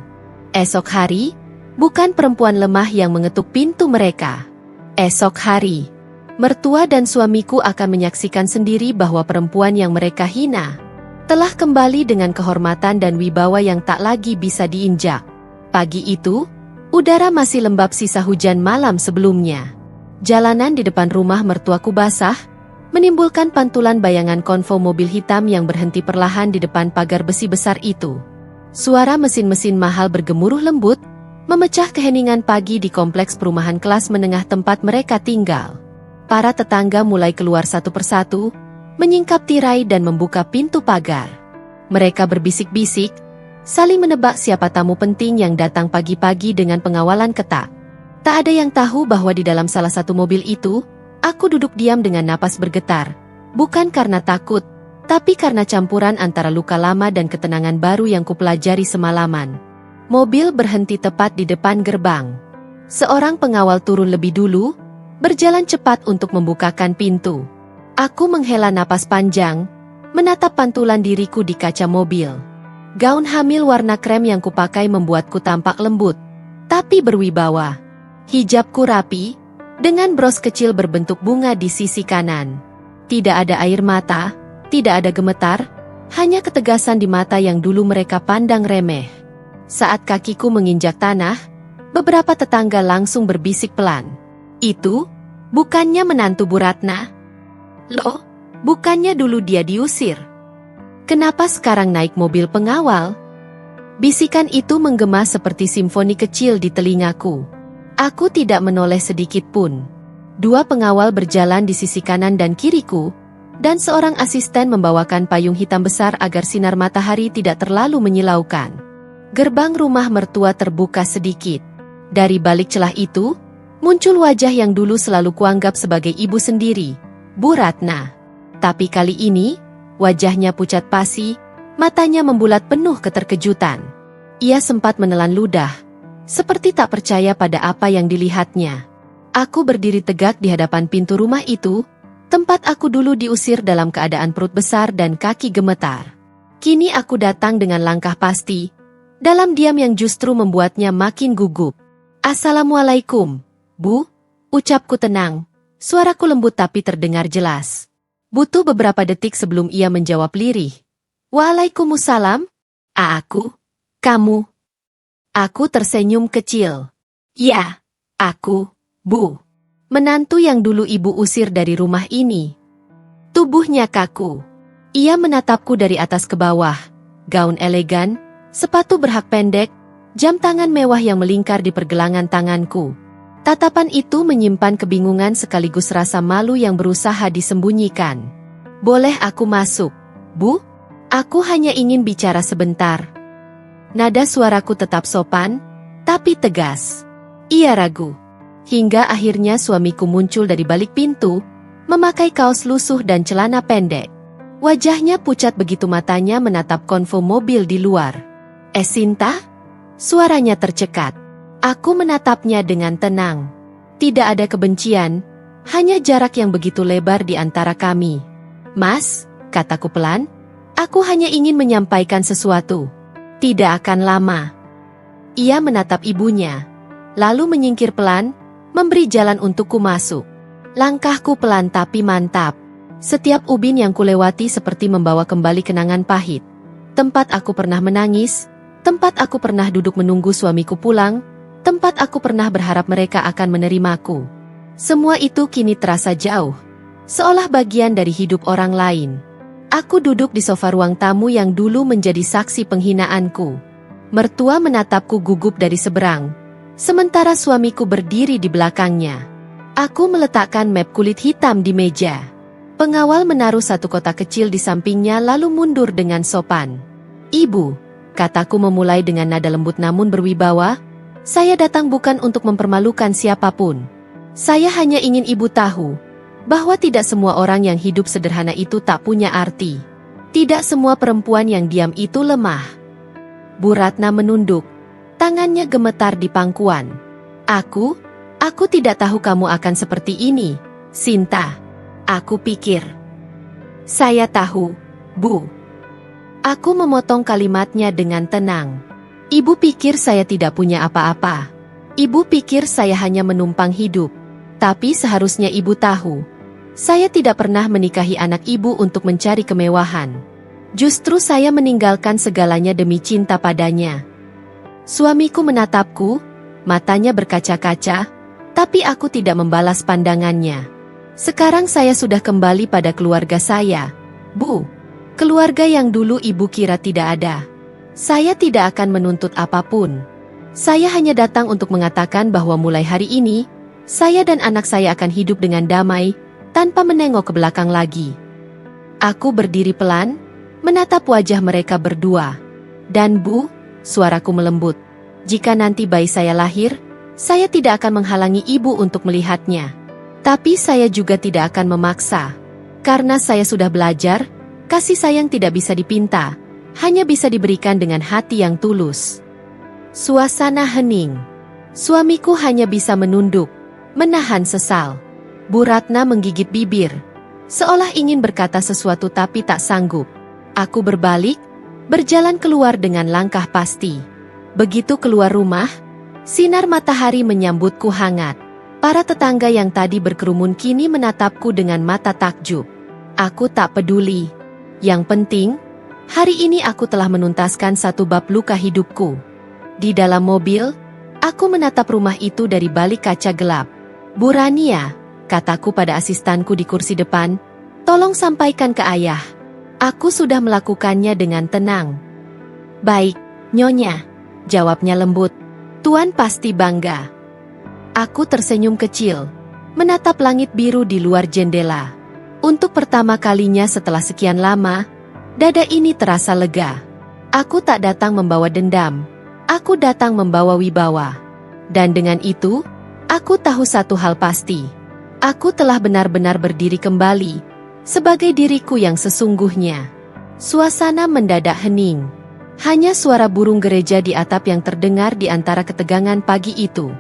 Esok hari, bukan perempuan lemah yang mengetuk pintu mereka. Esok hari, mertua dan suamiku akan menyaksikan sendiri bahwa perempuan yang mereka hina telah kembali dengan kehormatan dan wibawa yang tak lagi bisa diinjak. Pagi itu, udara masih lembab sisa hujan malam sebelumnya. Jalanan di depan rumah mertuaku basah, menimbulkan pantulan bayangan konvo mobil hitam yang berhenti perlahan di depan pagar besi besar itu. Suara mesin-mesin mahal bergemuruh lembut, memecah keheningan pagi di kompleks perumahan kelas menengah tempat mereka tinggal. Para tetangga mulai keluar satu persatu, menyingkap tirai dan membuka pintu pagar. Mereka berbisik-bisik, saling menebak siapa tamu penting yang datang pagi-pagi dengan pengawalan ketat. Tak ada yang tahu bahwa di dalam salah satu mobil itu, aku duduk diam dengan napas bergetar, bukan karena takut, tapi karena campuran antara luka lama dan ketenangan baru yang kupelajari semalaman. Mobil berhenti tepat di depan gerbang. Seorang pengawal turun lebih dulu, berjalan cepat untuk membukakan pintu. Aku menghela napas panjang, menatap pantulan diriku di kaca mobil. Gaun hamil warna krem yang kupakai membuatku tampak lembut, tapi berwibawa. Hijabku rapi, dengan bros kecil berbentuk bunga di sisi kanan. Tidak ada air mata, tidak ada gemetar, hanya ketegasan di mata yang dulu mereka pandang remeh. Saat kakiku menginjak tanah, beberapa tetangga langsung berbisik pelan. Itu, bukannya menantu Bu Ratna? Loh, bukannya dulu dia diusir? Kenapa sekarang naik mobil pengawal? Bisikan itu menggema seperti simfoni kecil di telingaku. Aku tidak menoleh sedikit pun. Dua pengawal berjalan di sisi kanan dan kiriku, dan seorang asisten membawakan payung hitam besar agar sinar matahari tidak terlalu menyilaukan. Gerbang rumah mertua terbuka sedikit. Dari balik celah itu, Muncul wajah yang dulu selalu kuanggap sebagai ibu sendiri, Bu Ratna. Tapi kali ini, wajahnya pucat pasi, matanya membulat penuh keterkejutan. Ia sempat menelan ludah, seperti tak percaya pada apa yang dilihatnya. Aku berdiri tegak di hadapan pintu rumah itu, tempat aku dulu diusir dalam keadaan perut besar dan kaki gemetar. Kini aku datang dengan langkah pasti, dalam diam yang justru membuatnya makin gugup. "Assalamualaikum, Bu," ucapku tenang, suaraku lembut tapi terdengar jelas. Butuh beberapa detik sebelum ia menjawab lirih. "Waalaikumsalam. Aku? Kamu?" Aku tersenyum kecil. "Ya, aku, Bu. Menantu yang dulu ibu usir dari rumah ini." Tubuhnya kaku. Ia menatapku dari atas ke bawah. Gaun elegan, sepatu berhak pendek, jam tangan mewah yang melingkar di pergelangan tanganku. Tatapan itu menyimpan kebingungan sekaligus rasa malu yang berusaha disembunyikan. "Boleh aku masuk, Bu? Aku hanya ingin bicara sebentar." Nada suaraku tetap sopan, tapi tegas. Ia ragu. Hingga akhirnya suamiku muncul dari balik pintu, memakai kaos lusuh dan celana pendek. Wajahnya pucat begitu matanya menatap konvo mobil di luar. "Sinta?" Suaranya tercekat. Aku menatapnya dengan tenang. Tidak ada kebencian, hanya jarak yang begitu lebar di antara kami. "Mas," kataku pelan, "aku hanya ingin menyampaikan sesuatu. Tidak akan lama." Ia menatap ibunya, lalu menyingkir pelan, memberi jalan untukku masuk. Langkahku pelan tapi mantap. Setiap ubin yang kulewati seperti membawa kembali kenangan pahit. Tempat aku pernah menangis, tempat aku pernah duduk menunggu suamiku pulang, tempat aku pernah berharap mereka akan menerimaku. Semua itu kini terasa jauh, seolah bagian dari hidup orang lain. Aku duduk di sofa ruang tamu yang dulu menjadi saksi penghinaanku. Mertua menatapku gugup dari seberang, sementara suamiku berdiri di belakangnya. Aku meletakkan map kulit hitam di meja. Pengawal menaruh satu kotak kecil di sampingnya lalu mundur dengan sopan. "Ibu," kataku memulai dengan nada lembut namun berwibawa, "saya datang bukan untuk mempermalukan siapapun. Saya hanya ingin ibu tahu bahwa tidak semua orang yang hidup sederhana itu tak punya arti. Tidak semua perempuan yang diam itu lemah." Bu Ratna menunduk, tangannya gemetar di pangkuan. Aku tidak tahu kamu akan seperti ini, Sinta." Aku pikir. "Saya tahu, Bu." Aku memotong kalimatnya dengan tenang. "Ibu pikir saya tidak punya apa-apa. Ibu pikir saya hanya menumpang hidup. Tapi seharusnya ibu tahu, saya tidak pernah menikahi anak ibu untuk mencari kemewahan. Justru saya meninggalkan segalanya demi cinta padanya." Suamiku menatapku, matanya berkaca-kaca, tapi aku tidak membalas pandangannya. "Sekarang saya sudah kembali pada keluarga saya, Bu. Keluarga yang dulu ibu kira tidak ada. Saya tidak akan menuntut apapun. Saya hanya datang untuk mengatakan bahwa mulai hari ini, saya dan anak saya akan hidup dengan damai, tanpa menengok ke belakang lagi." Aku berdiri pelan, menatap wajah mereka berdua. "Dan Bu," suaraku melembut, "jika nanti bayi saya lahir, saya tidak akan menghalangi ibu untuk melihatnya. Tapi saya juga tidak akan memaksa. Karena saya sudah belajar, kasih sayang tidak bisa dipinta, hanya bisa diberikan dengan hati yang tulus." Suasana hening. Suamiku hanya bisa menunduk, menahan sesal. Bu Ratna menggigit bibir, seolah ingin berkata sesuatu tapi tak sanggup. Aku berbalik, berjalan keluar dengan langkah pasti. Begitu keluar rumah, sinar matahari menyambutku hangat. Para tetangga yang tadi berkerumun kini menatapku dengan mata takjub. Aku tak peduli. Yang penting, hari ini aku telah menuntaskan satu bab luka hidupku. Di dalam mobil, aku menatap rumah itu dari balik kaca gelap. "Bu Rania," kataku pada asistanku di kursi depan, "tolong sampaikan ke ayah. Aku sudah melakukannya dengan tenang." "Baik, Nyonya," jawabnya lembut. "Tuan pasti bangga." Aku tersenyum kecil, menatap langit biru di luar jendela. Untuk pertama kalinya setelah sekian lama, dada ini terasa lega. Aku tak datang membawa dendam, aku datang membawa wibawa. Dan dengan itu, Aku tahu satu hal pasti. Aku telah benar-benar berdiri kembali, sebagai diriku yang sesungguhnya. Suasana mendadak hening. Hanya suara burung gereja di atap yang terdengar di antara ketegangan pagi itu.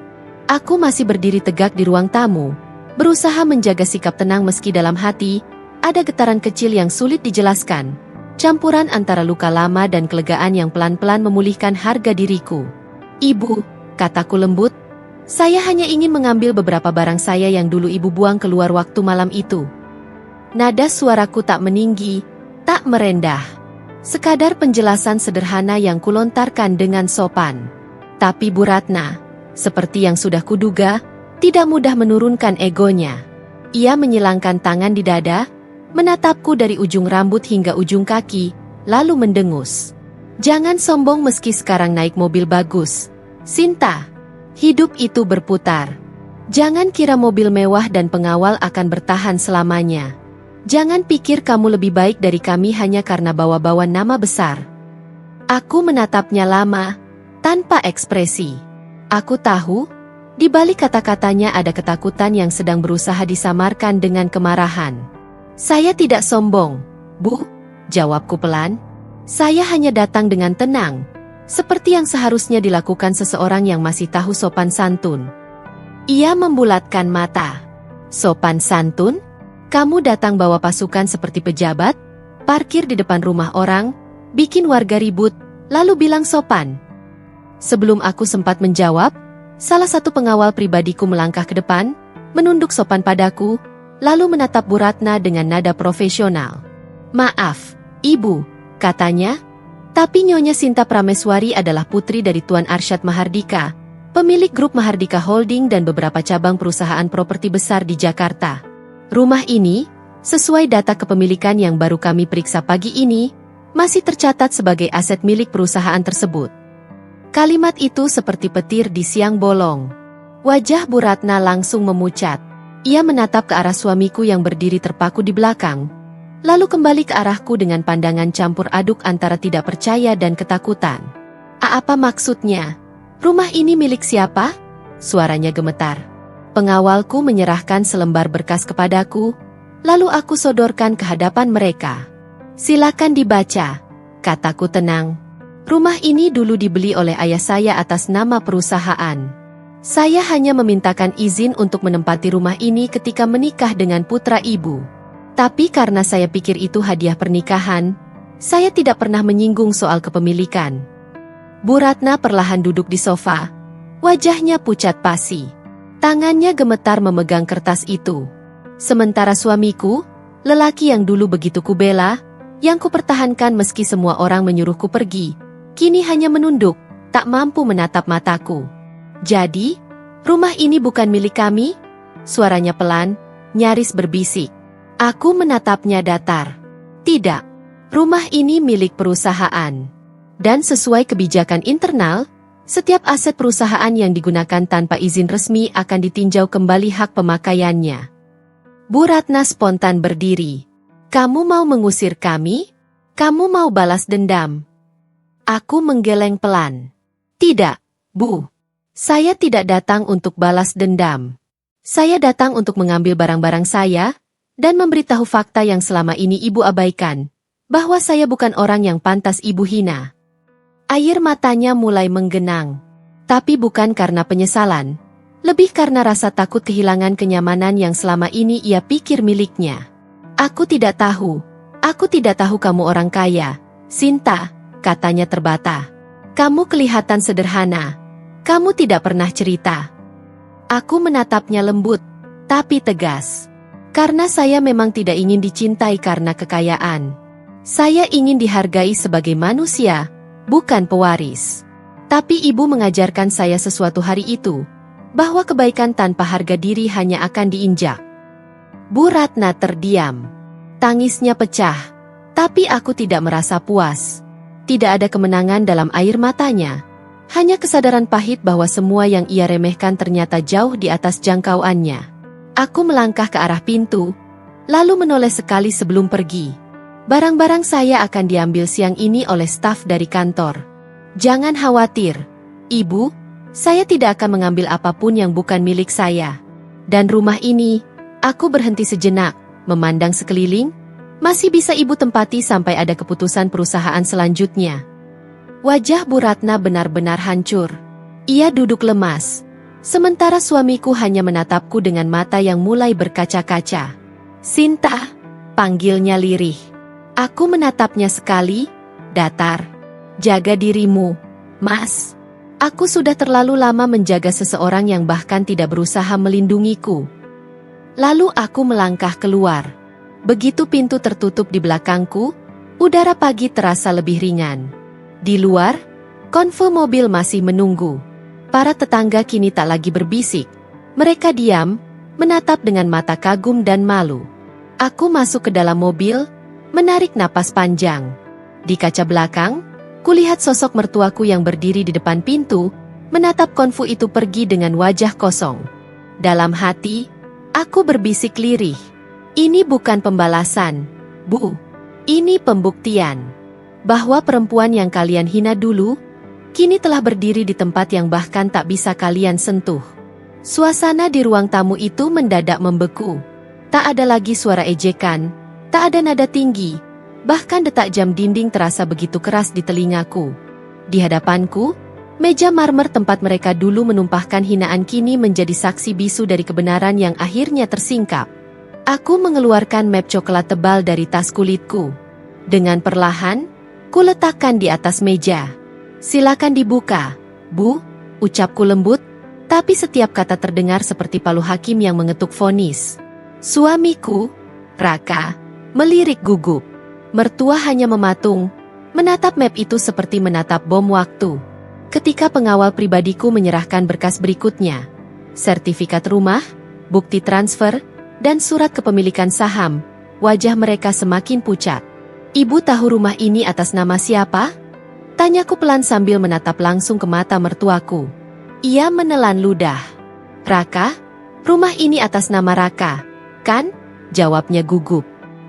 Aku masih berdiri tegak di ruang tamu, berusaha menjaga sikap tenang meski dalam hati ada getaran kecil yang sulit dijelaskan. Campuran antara luka lama dan kelegaan yang pelan-pelan memulihkan harga diriku. "Ibu," kataku lembut, "saya hanya ingin mengambil beberapa barang saya yang dulu ibu buang keluar waktu malam itu." Nada suaraku tak meninggi, tak merendah. Sekadar penjelasan sederhana yang kulontarkan dengan sopan. Tapi Bu Ratna, seperti yang sudah kuduga, tidak mudah menurunkan egonya. Ia menyilangkan tangan di dada, menatapku dari ujung rambut hingga ujung kaki, lalu mendengus. "Jangan sombong meski sekarang naik mobil bagus, Sinta. Hidup itu berputar. Jangan kira mobil mewah dan pengawal akan bertahan selamanya. Jangan pikir kamu lebih baik dari kami hanya karena bawa-bawa nama besar." Aku menatapnya lama, tanpa ekspresi. Aku tahu, di balik kata-katanya ada ketakutan yang sedang berusaha disamarkan dengan kemarahan. "Saya tidak sombong, Bu," jawabku pelan. "Saya hanya datang dengan tenang, seperti yang seharusnya dilakukan seseorang yang masih tahu sopan santun." Ia membulatkan mata. "Sopan santun? Kamu datang bawa pasukan seperti pejabat, parkir di depan rumah orang, bikin warga ribut, lalu bilang sopan?" Sebelum aku sempat menjawab, salah satu pengawal pribadiku melangkah ke depan, menunduk sopan padaku, lalu menatap Bu Ratna dengan nada profesional. "Maaf, Ibu," katanya, "tapi Nyonya Sinta Prameswari adalah putri dari Tuan Arsyad Mahardika, pemilik grup Mahardika Holding dan beberapa cabang perusahaan properti besar di Jakarta. Rumah ini, sesuai data kepemilikan yang baru kami periksa pagi ini, masih tercatat sebagai aset milik perusahaan tersebut." Kalimat itu seperti petir di siang bolong. Wajah Bu Ratna langsung memucat. Ia menatap ke arah suamiku yang berdiri terpaku di belakang, lalu kembali ke arahku dengan pandangan campur aduk antara tidak percaya dan ketakutan. Apa maksudnya? Rumah ini milik siapa?" Suaranya gemetar. Pengawalku menyerahkan selembar berkas kepadaku, lalu aku sodorkan ke hadapan mereka. "Silakan dibaca," kataku tenang. "Rumah ini dulu dibeli oleh ayah saya atas nama perusahaan. Saya hanya memintakan izin untuk menempati rumah ini ketika menikah dengan putra ibu. Tapi karena saya pikir itu hadiah pernikahan, saya tidak pernah menyinggung soal kepemilikan." Bu Ratna perlahan duduk di sofa, wajahnya pucat pasi. Tangannya gemetar memegang kertas itu. Sementara suamiku, lelaki yang dulu begitu kubela, yang kupertahankan meski semua orang menyuruhku pergi, kini hanya menunduk, tak mampu menatap mataku. "Jadi, rumah ini bukan milik kami?" Suaranya pelan, nyaris berbisik. Aku menatapnya datar. "Tidak, rumah ini milik perusahaan. Dan sesuai kebijakan internal, setiap aset perusahaan yang digunakan tanpa izin resmi akan ditinjau kembali hak pemakaiannya." Bu Ratna spontan berdiri. "Kamu mau mengusir kami? Kamu mau balas dendam?" Aku menggeleng pelan. "Tidak, Bu. Saya tidak datang untuk balas dendam. Saya datang untuk mengambil barang-barang saya, dan memberitahu fakta yang selama ini Ibu abaikan, bahwa saya bukan orang yang pantas Ibu hina." Air matanya mulai menggenang. Tapi bukan karena penyesalan, lebih karena rasa takut kehilangan kenyamanan yang selama ini ia pikir miliknya. Aku tidak tahu kamu orang kaya, Sinta," katanya terbata. "Kamu kelihatan sederhana. Kamu tidak pernah cerita." Aku menatapnya lembut, tapi tegas. Karena saya memang tidak ingin dicintai karena kekayaan. Saya ingin dihargai sebagai manusia, bukan pewaris. Tapi ibu mengajarkan saya sesuatu hari itu, bahwa kebaikan tanpa harga diri hanya akan diinjak. Bu Ratna terdiam. Tangisnya pecah, tapi aku tidak merasa puas. Tidak ada kemenangan dalam air matanya. Hanya kesadaran pahit bahwa semua yang ia remehkan ternyata jauh di atas jangkauannya. Aku melangkah ke arah pintu, lalu menoleh sekali sebelum pergi. "Barang-barang saya akan diambil siang ini oleh staf dari kantor. Jangan khawatir, Ibu, Saya tidak akan mengambil apapun yang bukan milik saya. Dan rumah ini, aku berhenti sejenak, memandang sekeliling, masih bisa ibu tempati sampai ada keputusan perusahaan selanjutnya. Wajah Bu Ratna benar-benar hancur. Ia duduk lemas. Sementara suamiku hanya menatapku dengan mata yang mulai berkaca-kaca. Sinta, panggilnya lirih. Aku menatapnya sekali, datar. Jaga dirimu, Mas. Aku sudah terlalu lama menjaga seseorang yang bahkan tidak berusaha melindungiku. Lalu aku melangkah keluar. Begitu pintu tertutup di belakangku, udara pagi terasa lebih ringan. Di luar, konvoi mobil masih menunggu. Para tetangga kini tak lagi berbisik. Mereka diam, menatap dengan mata kagum dan malu. Aku masuk ke dalam mobil, menarik napas panjang. Di kaca belakang, kulihat sosok mertuaku yang berdiri di depan pintu, menatap konvoi itu pergi dengan wajah kosong. Dalam hati, aku berbisik lirih. Ini bukan pembalasan, Bu. Ini pembuktian bahwa perempuan yang kalian hina dulu, kini telah berdiri di tempat yang bahkan tak bisa kalian sentuh. Suasana di ruang tamu itu mendadak membeku. Tak ada lagi suara ejekan, tak ada nada tinggi, bahkan detak jam dinding terasa begitu keras di telingaku. Di hadapanku, meja marmer tempat mereka dulu menumpahkan hinaan kini menjadi saksi bisu dari kebenaran yang akhirnya tersingkap. Aku mengeluarkan map coklat tebal dari tas kulitku. Dengan perlahan, kuletakkan di atas meja. Silakan dibuka, Bu, ucapku lembut, tapi setiap kata terdengar seperti palu hakim yang mengetuk vonis. Suamiku, Raka, melirik gugup. Mertua hanya mematung, menatap map itu seperti menatap bom waktu. Ketika pengawal pribadiku menyerahkan berkas berikutnya, sertifikat rumah, bukti transfer, dan surat kepemilikan saham, wajah mereka semakin pucat. Ibu tahu rumah ini atas nama siapa? Tanyaku pelan sambil menatap langsung ke mata mertuaku. Ia menelan ludah. Raka, rumah ini atas nama Raka, kan? Jawabnya gugup.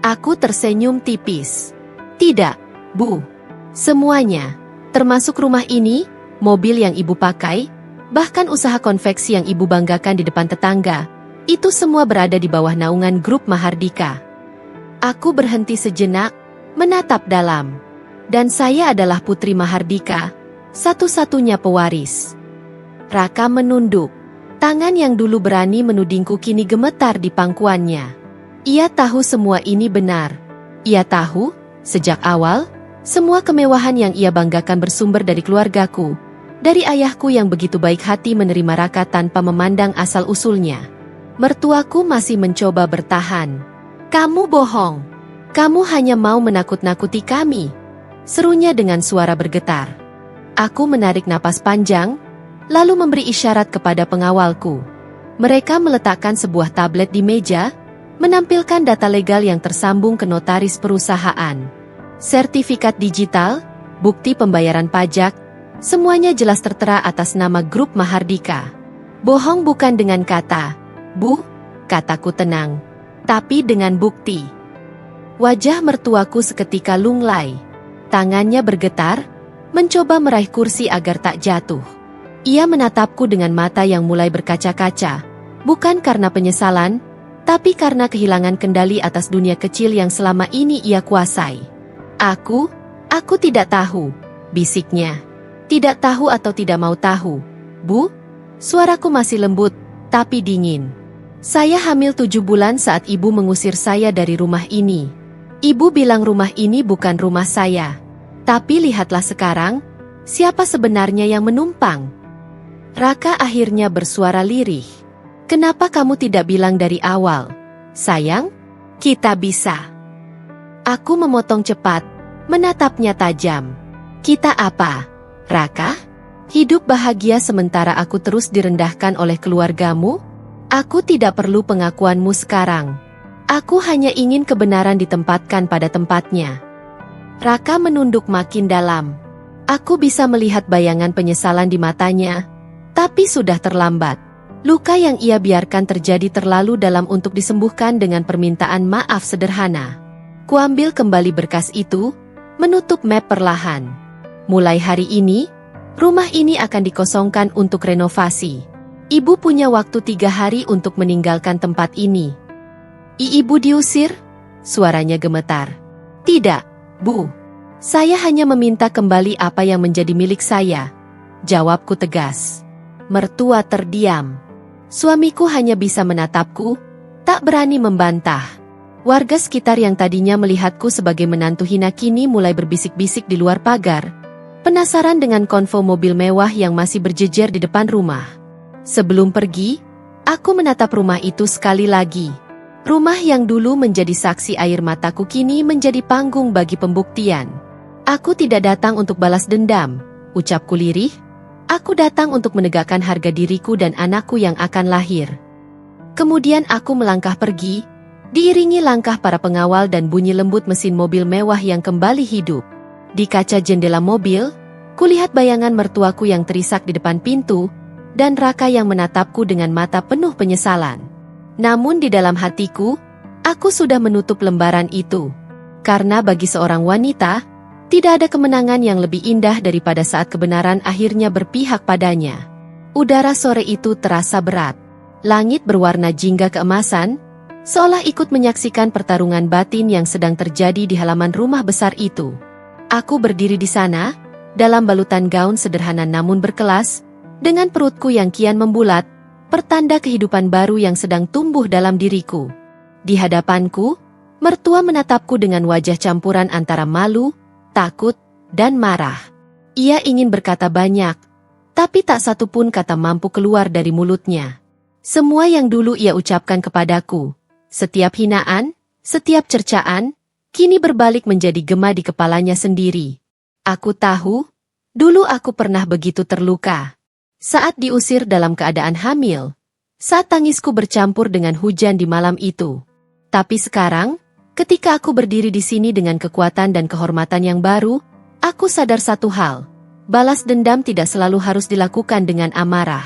Aku tersenyum tipis. Tidak, Bu. Semuanya, termasuk rumah ini, mobil yang ibu pakai, bahkan usaha konveksi yang ibu banggakan di depan tetangga, itu semua berada di bawah naungan grup Mahardika. Aku berhenti sejenak, menatap dalam. Dan saya adalah putri Mahardika, satu-satunya pewaris. Raka menunduk. Tangan yang dulu berani menudingku kini gemetar di pangkuannya. Ia tahu semua ini benar. Ia tahu, sejak awal, semua kemewahan yang ia banggakan bersumber dari keluargaku, dari ayahku yang begitu baik hati menerima Raka tanpa memandang asal-usulnya. Mertuaku masih mencoba bertahan. Kamu bohong. Kamu hanya mau menakut-nakuti kami. Serunya dengan suara bergetar. Aku menarik napas panjang, lalu memberi isyarat kepada pengawalku. Mereka meletakkan sebuah tablet di meja, menampilkan data legal yang tersambung ke notaris perusahaan. Sertifikat digital, bukti pembayaran pajak, semuanya jelas tertera atas nama grup Mahardika. Bohong bukan dengan kata, Bu, kataku tenang, tapi dengan bukti. Wajah mertuaku seketika lunglai. Tangannya bergetar, mencoba meraih kursi agar tak jatuh. Ia menatapku dengan mata yang mulai berkaca-kaca, bukan karena penyesalan, tapi karena kehilangan kendali atas dunia kecil yang selama ini ia kuasai. Aku tidak tahu, bisiknya. Tidak tahu atau tidak mau tahu, Bu? Suaraku masih lembut, tapi dingin. Saya hamil 7 bulan saat ibu mengusir saya dari rumah ini. Ibu bilang rumah ini bukan rumah saya. Tapi lihatlah sekarang, siapa sebenarnya yang menumpang? Raka akhirnya bersuara lirih. Kenapa kamu tidak bilang dari awal? Sayang, kita bisa. Aku memotong cepat, menatapnya tajam. Kita apa, Raka? Hidup bahagia sementara aku terus direndahkan oleh keluargamu? Aku tidak perlu pengakuanmu sekarang. Aku hanya ingin kebenaran ditempatkan pada tempatnya. Raka menunduk makin dalam. Aku bisa melihat bayangan penyesalan di matanya, tapi sudah terlambat. Luka yang ia biarkan terjadi terlalu dalam untuk disembuhkan dengan permintaan maaf sederhana. Kuambil kembali berkas itu, menutup map perlahan. Mulai hari ini, Rumah ini akan dikosongkan untuk renovasi. Ibu punya waktu 3 hari untuk meninggalkan tempat ini. Ibu diusir? Suaranya gemetar. Tidak, Bu. Saya hanya meminta kembali apa yang menjadi milik saya. Jawabku tegas. Mertua terdiam. Suamiku hanya bisa menatapku, tak berani membantah. Warga sekitar yang tadinya melihatku sebagai menantu hina kini mulai berbisik-bisik di luar pagar, penasaran dengan konvo mobil mewah yang masih berjejer di depan rumah. Sebelum pergi, aku menatap rumah itu sekali lagi. Rumah yang dulu menjadi saksi air mataku kini menjadi panggung bagi pembuktian. Aku tidak datang untuk balas dendam, ucapku lirih. Aku datang untuk menegakkan harga diriku dan anakku yang akan lahir. Kemudian aku melangkah pergi, diiringi langkah para pengawal dan bunyi lembut mesin mobil mewah yang kembali hidup. Di kaca jendela mobil, kulihat bayangan mertuaku yang terisak di depan pintu, dan Raka yang menatapku dengan mata penuh penyesalan. Namun di dalam hatiku, aku sudah menutup lembaran itu. Karena bagi seorang wanita, tidak ada kemenangan yang lebih indah daripada saat kebenaran akhirnya berpihak padanya. Udara sore itu terasa berat. Langit berwarna jingga keemasan, seolah ikut menyaksikan pertarungan batin yang sedang terjadi di halaman rumah besar itu. Aku berdiri di sana, dalam balutan gaun sederhana namun berkelas, dengan perutku yang kian membulat, pertanda kehidupan baru yang sedang tumbuh dalam diriku. Di hadapanku, mertua menatapku dengan wajah campuran antara malu, takut, dan marah. Ia ingin berkata banyak, tapi tak satu pun kata mampu keluar dari mulutnya. Semua yang dulu ia ucapkan kepadaku, setiap hinaan, setiap cercaan, kini berbalik menjadi gema di kepalanya sendiri. Aku tahu, dulu aku pernah begitu terluka. Saat diusir dalam keadaan hamil, saat tangisku bercampur dengan hujan di malam itu. Tapi sekarang, ketika aku berdiri di sini dengan kekuatan dan kehormatan yang baru, aku sadar satu hal. Balas dendam tidak selalu harus dilakukan dengan amarah.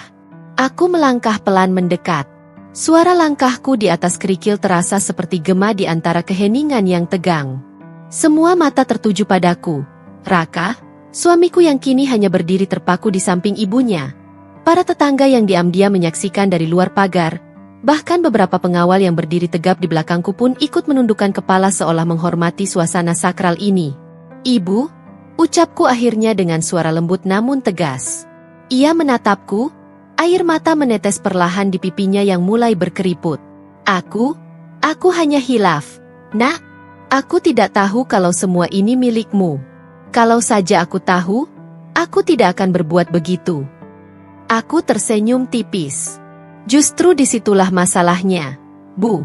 Aku melangkah pelan mendekat. Suara langkahku di atas kerikil terasa seperti gema di antara keheningan yang tegang. Semua mata tertuju padaku. Raka, suamiku yang kini hanya berdiri terpaku di samping ibunya. Para tetangga yang diam-diam menyaksikan dari luar pagar, bahkan beberapa pengawal yang berdiri tegap di belakangku pun ikut menundukkan kepala seolah menghormati suasana sakral ini. Ibu, ucapku akhirnya dengan suara lembut namun tegas. Ia menatapku, air mata menetes perlahan di pipinya yang mulai berkeriput. Aku hanya hilaf. Nak, aku tidak tahu kalau semua ini milikmu. Kalau saja aku tahu, aku tidak akan berbuat begitu. Aku tersenyum tipis. Justru disitulah masalahnya, Bu.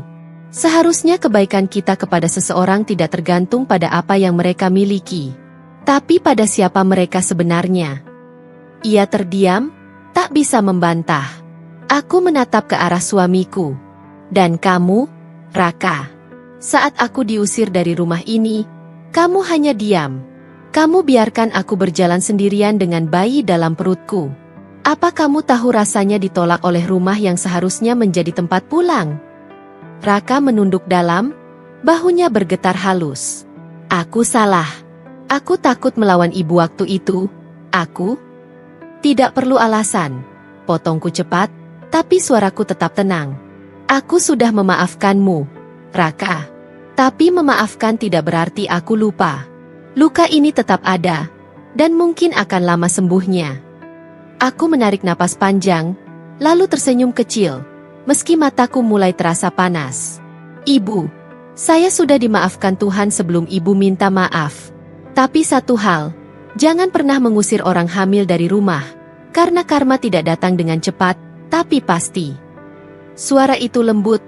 Seharusnya kebaikan kita kepada seseorang tidak tergantung pada apa yang mereka miliki, tapi pada siapa mereka sebenarnya. Ia terdiam, tak bisa membantah. Aku menatap ke arah suamiku. Dan kamu, Raka. Saat aku diusir dari rumah ini, kamu hanya diam. Kamu biarkan aku berjalan sendirian dengan bayi dalam perutku. Apa kamu tahu rasanya ditolak oleh rumah yang seharusnya menjadi tempat pulang? Raka menunduk dalam, bahunya bergetar halus. Aku salah. Aku takut melawan ibu waktu itu. Aku tidak perlu alasan. Potongku cepat, tapi suaraku tetap tenang. Aku sudah memaafkanmu, Raka. Tapi memaafkan tidak berarti aku lupa. Luka ini tetap ada, dan mungkin akan lama sembuhnya. Aku menarik napas panjang, lalu tersenyum kecil, meski mataku mulai terasa panas. Ibu, saya sudah dimaafkan Tuhan sebelum ibu minta maaf. Tapi satu hal, jangan pernah mengusir orang hamil dari rumah, karena karma tidak datang dengan cepat, tapi pasti. Suara itu lembut,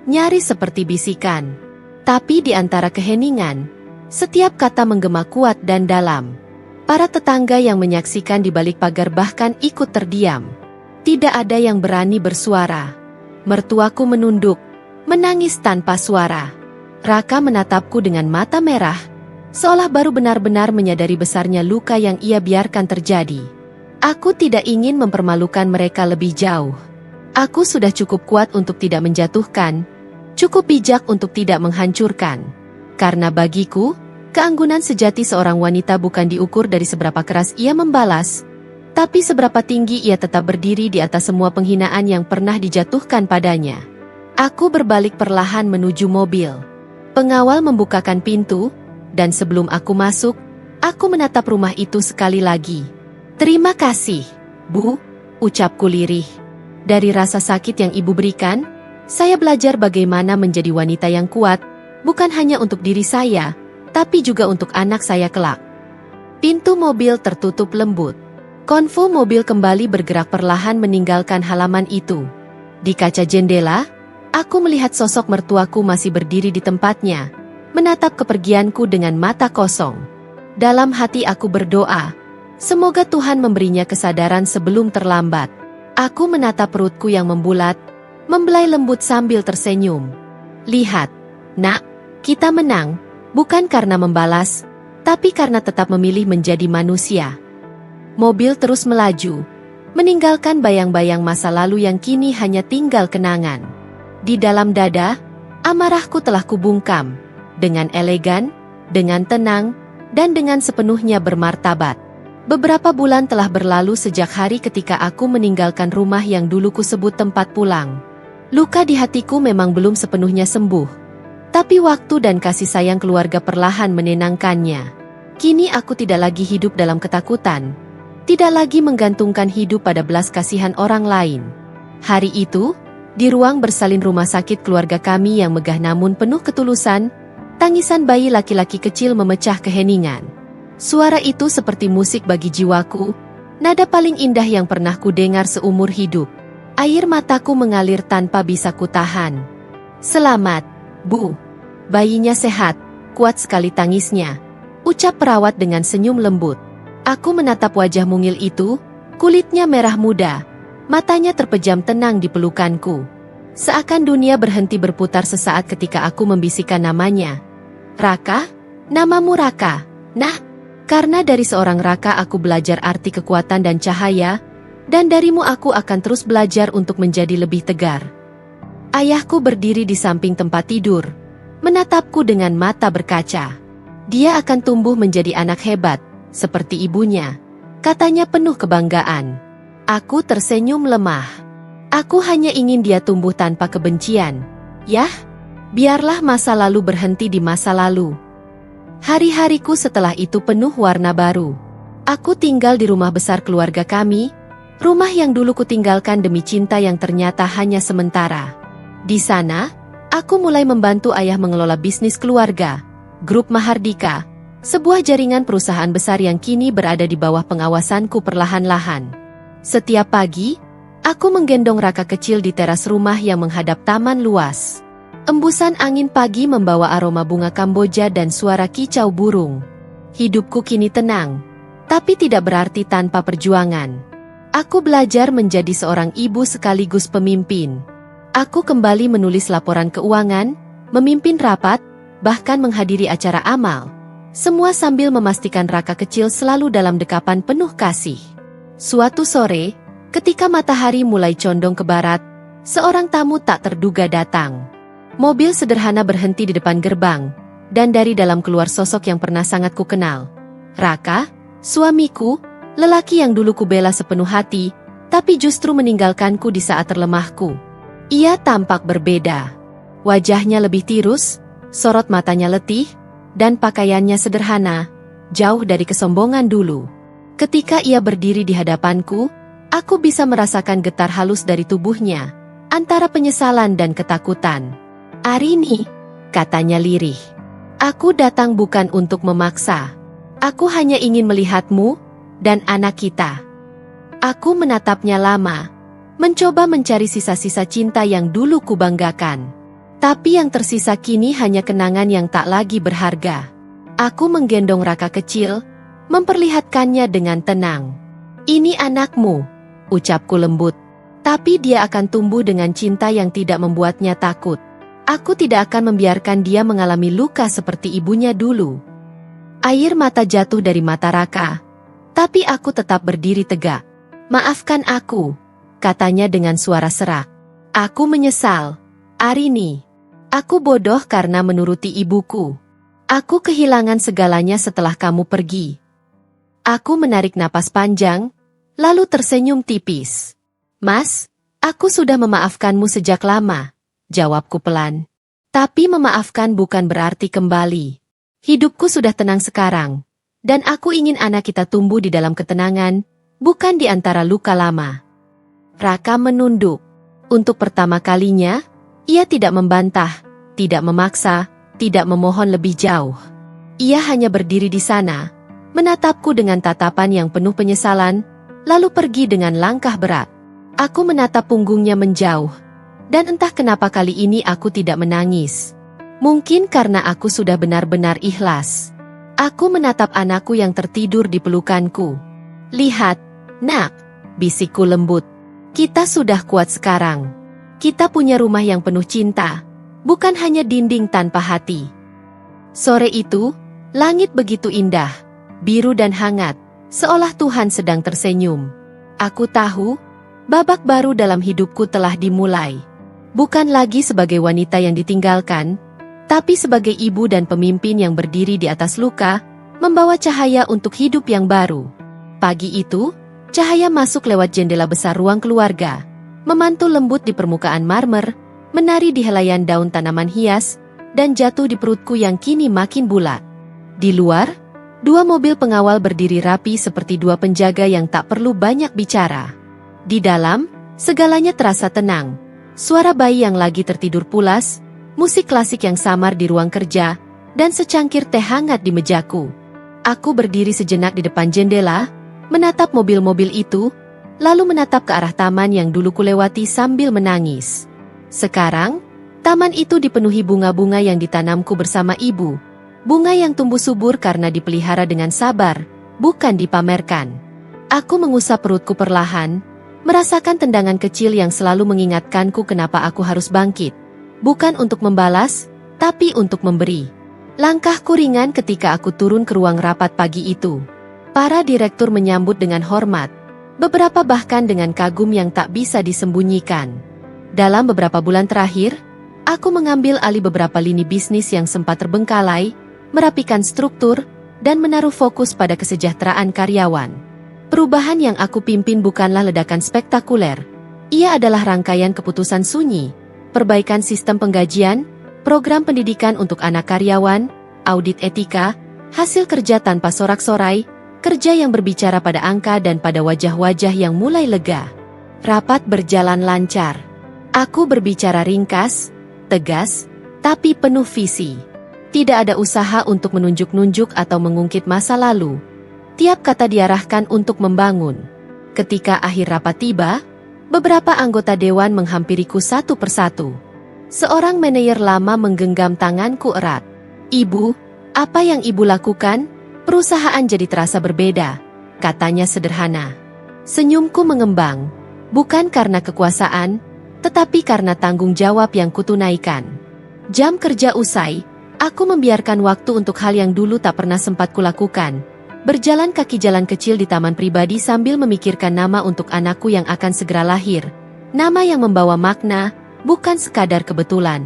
nyaris seperti bisikan. Tapi di antara keheningan, setiap kata menggema kuat dan dalam. Para tetangga yang menyaksikan di balik pagar bahkan ikut terdiam. Tidak ada yang berani bersuara. Mertuaku menunduk, menangis tanpa suara. Raka menatapku dengan mata merah, seolah baru benar-benar menyadari besarnya luka yang ia biarkan terjadi. Aku tidak ingin mempermalukan mereka lebih jauh. Aku sudah cukup kuat untuk tidak menjatuhkan, cukup bijak untuk tidak menghancurkan. Karena bagiku, keanggunan sejati seorang wanita bukan diukur dari seberapa keras ia membalas, Tapi seberapa tinggi ia tetap berdiri di atas semua penghinaan yang pernah dijatuhkan padanya. Aku berbalik perlahan menuju mobil. Pengawal membukakan pintu, dan sebelum aku masuk, aku menatap rumah itu sekali lagi. "Terima kasih, Bu," ucapku lirih. Dari rasa sakit yang ibu berikan, saya belajar bagaimana menjadi wanita yang kuat, bukan hanya untuk diri saya, tapi juga untuk anak saya kelak. Pintu mobil tertutup lembut. Konvo mobil kembali bergerak perlahan meninggalkan halaman itu. Di kaca jendela, aku melihat sosok mertuaku masih berdiri di tempatnya, menatap kepergianku dengan mata kosong. Dalam hati aku berdoa, semoga Tuhan memberinya kesadaran sebelum terlambat. Aku menatap perutku yang membulat, membelai lembut sambil tersenyum. "Lihat, Nak, kita menang, bukan karena membalas, tapi karena tetap memilih menjadi manusia." Mobil terus melaju, meninggalkan bayang-bayang masa lalu yang kini hanya tinggal kenangan. Di dalam dada, amarahku telah kubungkam, dengan elegan, dengan tenang, dan dengan sepenuhnya bermartabat. Beberapa bulan telah berlalu sejak hari ketika aku meninggalkan rumah yang dulu kusebut tempat pulang. Luka di hatiku memang belum sepenuhnya sembuh, tapi waktu dan kasih sayang keluarga perlahan menenangkannya. Kini aku tidak lagi hidup dalam ketakutan, tidak lagi menggantungkan hidup pada belas kasihan orang lain. Hari itu, di ruang bersalin rumah sakit keluarga kami yang megah namun penuh ketulusan, tangisan bayi laki-laki kecil memecah keheningan. Suara itu seperti musik bagi jiwaku, nada paling indah yang pernah kudengar seumur hidup. Air mataku mengalir tanpa bisa kutahan. "Selamat, Bu. Bayinya sehat, kuat sekali tangisnya," ucap perawat dengan senyum lembut. Aku menatap wajah mungil itu, kulitnya merah muda, matanya terpejam tenang di pelukanku. Seakan dunia berhenti berputar sesaat ketika aku membisikkan namanya. "Raka? Namamu Raka, Nah?" Karena dari seorang Raka aku belajar arti kekuatan dan cahaya, dan darimu aku akan terus belajar untuk menjadi lebih tegar. Ayahku berdiri di samping tempat tidur, menatapku dengan mata berkaca. "Dia akan tumbuh menjadi anak hebat, seperti ibunya," katanya penuh kebanggaan. Aku tersenyum lemah. Aku hanya ingin dia tumbuh tanpa kebencian. Yah, biarlah masa lalu berhenti di masa lalu. Hari-hariku setelah itu penuh warna baru. Aku tinggal di rumah besar keluarga kami, rumah yang dulu kutinggalkan demi cinta yang ternyata hanya sementara. Di sana, aku mulai membantu ayah mengelola bisnis keluarga, Grup Mahardika, sebuah jaringan perusahaan besar yang kini berada di bawah pengawasanku perlahan-lahan. Setiap pagi, aku menggendong Raka kecil di teras rumah yang menghadap taman luas. Embusan angin pagi membawa aroma bunga Kamboja dan suara kicau burung. Hidupku kini tenang, tapi tidak berarti tanpa perjuangan. Aku belajar menjadi seorang ibu sekaligus pemimpin. Aku kembali menulis laporan keuangan, memimpin rapat, bahkan menghadiri acara amal. Semua sambil memastikan Raka kecil selalu dalam dekapan penuh kasih. Suatu sore, ketika matahari mulai condong ke barat, seorang tamu tak terduga datang. Mobil sederhana berhenti di depan gerbang, dan dari dalam keluar sosok yang pernah sangat kukenal. Raka, suamiku, lelaki yang dulu kubela sepenuh hati, tapi justru meninggalkanku di saat terlemahku. Ia tampak berbeda. Wajahnya lebih tirus, sorot matanya letih, dan pakaiannya sederhana, jauh dari kesombongan dulu. Ketika ia berdiri di hadapanku, aku bisa merasakan getar halus dari tubuhnya, antara penyesalan dan ketakutan. "Arini," katanya lirih. "Aku datang bukan untuk memaksa. Aku hanya ingin melihatmu, dan anak kita." Aku menatapnya lama, mencoba mencari sisa-sisa cinta yang dulu kubanggakan. Tapi yang tersisa kini hanya kenangan yang tak lagi berharga. Aku menggendong Raka kecil, memperlihatkannya dengan tenang. "Ini anakmu," ucapku lembut. "Tapi dia akan tumbuh dengan cinta yang tidak membuatnya takut. Aku tidak akan membiarkan dia mengalami luka seperti ibunya dulu." Air mata jatuh dari mata Raka, tapi aku tetap berdiri tegak. "Maafkan aku," katanya dengan suara serak. "Aku menyesal, Arini. Aku bodoh karena menuruti ibuku. Aku kehilangan segalanya setelah kamu pergi." Aku menarik napas panjang, lalu tersenyum tipis. "Mas, aku sudah memaafkanmu sejak lama," jawabku pelan. "Tapi memaafkan bukan berarti kembali. Hidupku sudah tenang sekarang, dan aku ingin anak kita tumbuh di dalam ketenangan, bukan di antara luka lama." Raka menunduk. Untuk pertama kalinya, ia tidak membantah, tidak memaksa, tidak memohon lebih jauh. Ia hanya berdiri di sana, menatapku dengan tatapan yang penuh penyesalan, lalu pergi dengan langkah berat. Aku menatap punggungnya menjauh, dan entah kenapa kali ini aku tidak menangis. Mungkin karena aku sudah benar-benar ikhlas. Aku menatap anakku yang tertidur di pelukanku. "Lihat, Nak," bisikku lembut. "Kita sudah kuat sekarang. Kita punya rumah yang penuh cinta, bukan hanya dinding tanpa hati." Sore itu, langit begitu indah, biru dan hangat, seolah Tuhan sedang tersenyum. Aku tahu, babak baru dalam hidupku telah dimulai. Bukan lagi sebagai wanita yang ditinggalkan, tapi sebagai ibu dan pemimpin yang berdiri di atas luka, membawa cahaya untuk hidup yang baru. Pagi itu, cahaya masuk lewat jendela besar ruang keluarga, memantul lembut di permukaan marmer, menari di helaian daun tanaman hias, dan jatuh di perutku yang kini makin bulat. Di luar, dua mobil pengawal berdiri rapi seperti dua penjaga yang tak perlu banyak bicara. Di dalam, segalanya terasa tenang. Suara bayi yang lagi tertidur pulas, musik klasik yang samar di ruang kerja, dan secangkir teh hangat di mejaku. Aku berdiri sejenak di depan jendela, menatap mobil-mobil itu, lalu menatap ke arah taman yang dulu kulewati sambil menangis. Sekarang, taman itu dipenuhi bunga-bunga yang ditanamku bersama ibu. Bunga yang tumbuh subur karena dipelihara dengan sabar, bukan dipamerkan. Aku mengusap perutku perlahan, merasakan tendangan kecil yang selalu mengingatkanku kenapa aku harus bangkit. Bukan untuk membalas, tapi untuk memberi. Langkahku ringan ketika aku turun ke ruang rapat pagi itu. Para direktur menyambut dengan hormat, beberapa bahkan dengan kagum yang tak bisa disembunyikan. Dalam beberapa bulan terakhir, aku mengambil alih beberapa lini bisnis yang sempat terbengkalai, merapikan struktur, dan menaruh fokus pada kesejahteraan karyawan. Perubahan yang aku pimpin bukanlah ledakan spektakuler. Ia adalah rangkaian keputusan sunyi, perbaikan sistem penggajian, program pendidikan untuk anak karyawan, audit etika, hasil kerja tanpa sorak-sorai, kerja yang berbicara pada angka dan pada wajah-wajah yang mulai lega. Rapat berjalan lancar. Aku berbicara ringkas, tegas, tapi penuh visi. Tidak ada usaha untuk menunjuk-nunjuk atau mengungkit masa lalu. Tiap kata diarahkan untuk membangun. Ketika akhir rapat tiba, beberapa anggota dewan menghampiriku satu persatu. Seorang manajer lama menggenggam tanganku erat. "Ibu, apa yang ibu lakukan? Perusahaan jadi terasa berbeda," katanya sederhana. Senyumku mengembang, bukan karena kekuasaan, tetapi karena tanggung jawab yang kutunaikan. Jam kerja usai, aku membiarkan waktu untuk hal yang dulu tak pernah sempat kulakukan. Berjalan kaki jalan kecil di taman pribadi sambil memikirkan nama untuk anakku yang akan segera lahir. Nama yang membawa makna, bukan sekadar kebetulan.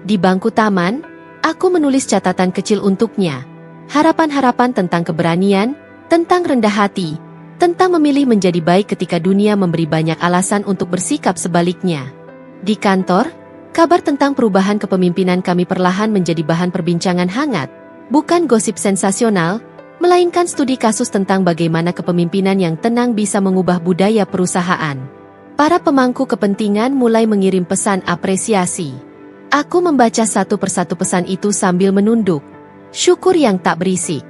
Di bangku taman, aku menulis catatan kecil untuknya. Harapan-harapan tentang keberanian, tentang rendah hati, tentang memilih menjadi baik ketika dunia memberi banyak alasan untuk bersikap sebaliknya. Di kantor, kabar tentang perubahan kepemimpinan kami perlahan menjadi bahan perbincangan hangat. Bukan gosip sensasional, melainkan studi kasus tentang bagaimana kepemimpinan yang tenang bisa mengubah budaya perusahaan. Para pemangku kepentingan mulai mengirim pesan apresiasi. Aku membaca satu persatu pesan itu sambil menunduk. Syukur yang tak berisik.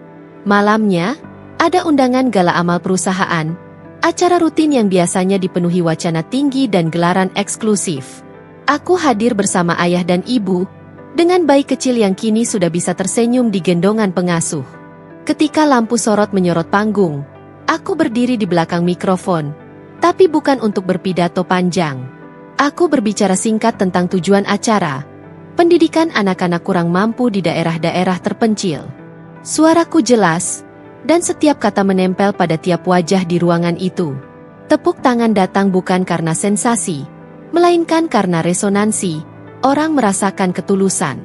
Malamnya, ada undangan gala amal perusahaan, acara rutin yang biasanya dipenuhi wacana tinggi dan gelaran eksklusif. Aku hadir bersama ayah dan ibu, dengan bayi kecil yang kini sudah bisa tersenyum di gendongan pengasuh. Ketika lampu sorot menyorot panggung, aku berdiri di belakang mikrofon, tapi bukan untuk berpidato panjang. Aku berbicara singkat tentang tujuan acara, pendidikan anak-anak kurang mampu di daerah-daerah terpencil. Suaraku jelas, dan setiap kata menempel pada tiap wajah di ruangan itu. Tepuk tangan datang bukan karena sensasi, melainkan karena resonansi. Orang merasakan ketulusan.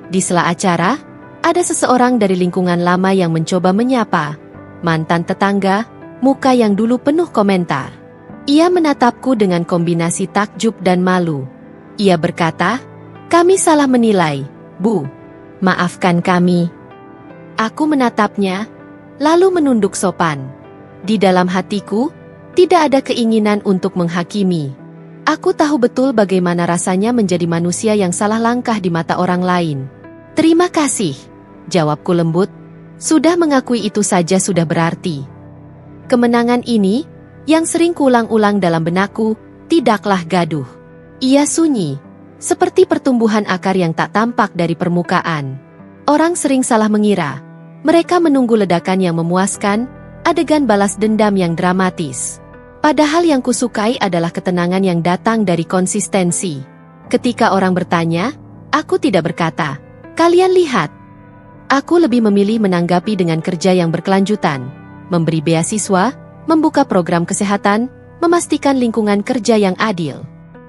Di sela acara, ada seseorang dari lingkungan lama yang mencoba menyapa, mantan tetangga, muka yang dulu penuh komentar. Ia menatapku dengan kombinasi takjub dan malu. Ia berkata, "Kami salah menilai, Bu. Maafkan kami." Aku menatapnya, lalu menunduk sopan. Di dalam hatiku, tidak ada keinginan untuk menghakimi. Aku tahu betul bagaimana rasanya menjadi manusia yang salah langkah di mata orang lain. "Terima kasih," jawabku lembut. Sudah mengakui itu saja sudah berarti. Kemenangan ini, yang sering kuulang-ulang dalam benakku, tidaklah gaduh. Ia sunyi, seperti pertumbuhan akar yang tak tampak dari permukaan. Orang sering salah mengira. Mereka menunggu ledakan yang memuaskan, adegan balas dendam yang dramatis. Padahal yang kusukai adalah ketenangan yang datang dari konsistensi. Ketika orang bertanya, aku tidak berkata, "Kalian lihat." Aku lebih memilih menanggapi dengan kerja yang berkelanjutan, memberi beasiswa, membuka program kesehatan, memastikan lingkungan kerja yang adil.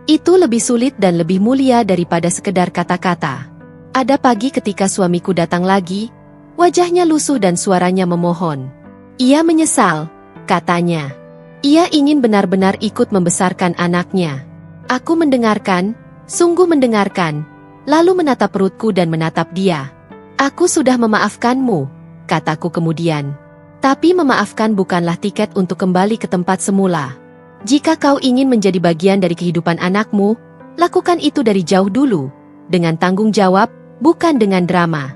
Itu lebih sulit dan lebih mulia daripada sekedar kata-kata. Ada pagi ketika suamiku datang lagi, wajahnya lusuh dan suaranya memohon. Ia menyesal, katanya. Ia ingin benar-benar ikut membesarkan anaknya. Aku mendengarkan, sungguh mendengarkan, lalu menatap perutku dan menatap dia. "Aku sudah memaafkanmu," kataku kemudian. "Tapi memaafkan bukanlah tiket untuk kembali ke tempat semula. Jika kau ingin menjadi bagian dari kehidupan anakmu, lakukan itu dari jauh dulu, dengan tanggung jawab, bukan dengan drama."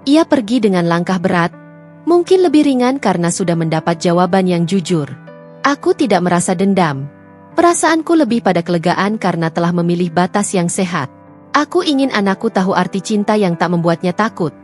Ia pergi dengan langkah berat, mungkin lebih ringan karena sudah mendapat jawaban yang jujur. Aku tidak merasa dendam. Perasaanku lebih pada kelegaan karena telah memilih batas yang sehat. Aku ingin anakku tahu arti cinta yang tak membuatnya takut.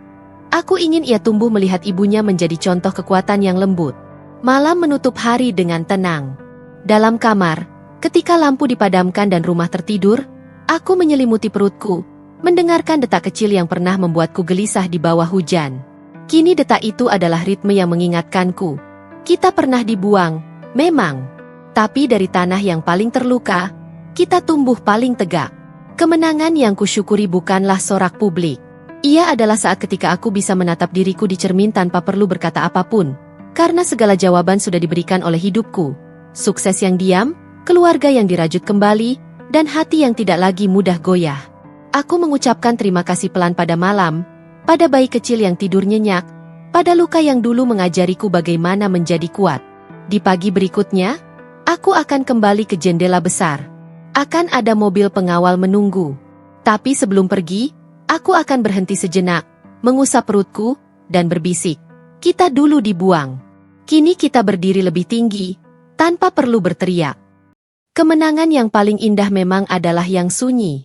Aku ingin ia tumbuh melihat ibunya menjadi contoh kekuatan yang lembut. Malam menutup hari dengan tenang. Dalam kamar, ketika lampu dipadamkan dan rumah tertidur, aku menyelimuti perutku, mendengarkan detak kecil yang pernah membuatku gelisah di bawah hujan. Kini detak itu adalah ritme yang mengingatkanku. Kita pernah dibuang, memang. Tapi dari tanah yang paling terluka, kita tumbuh paling tegak. Kemenangan yang kusyukuri bukanlah sorak publik. Ia adalah saat ketika aku bisa menatap diriku di cermin tanpa perlu berkata apapun. Karena segala jawaban sudah diberikan oleh hidupku. Sukses yang diam, keluarga yang dirajut kembali, dan hati yang tidak lagi mudah goyah. Aku mengucapkan terima kasih pelan pada malam, pada bayi kecil yang tidur nyenyak, pada luka yang dulu mengajariku bagaimana menjadi kuat. Di pagi berikutnya, aku akan kembali ke jendela besar. Akan ada mobil pengawal menunggu. Tapi sebelum pergi, aku akan berhenti sejenak, mengusap perutku, dan berbisik. Kita dulu dibuang. Kini kita berdiri lebih tinggi, tanpa perlu berteriak. Kemenangan yang paling indah memang adalah yang sunyi.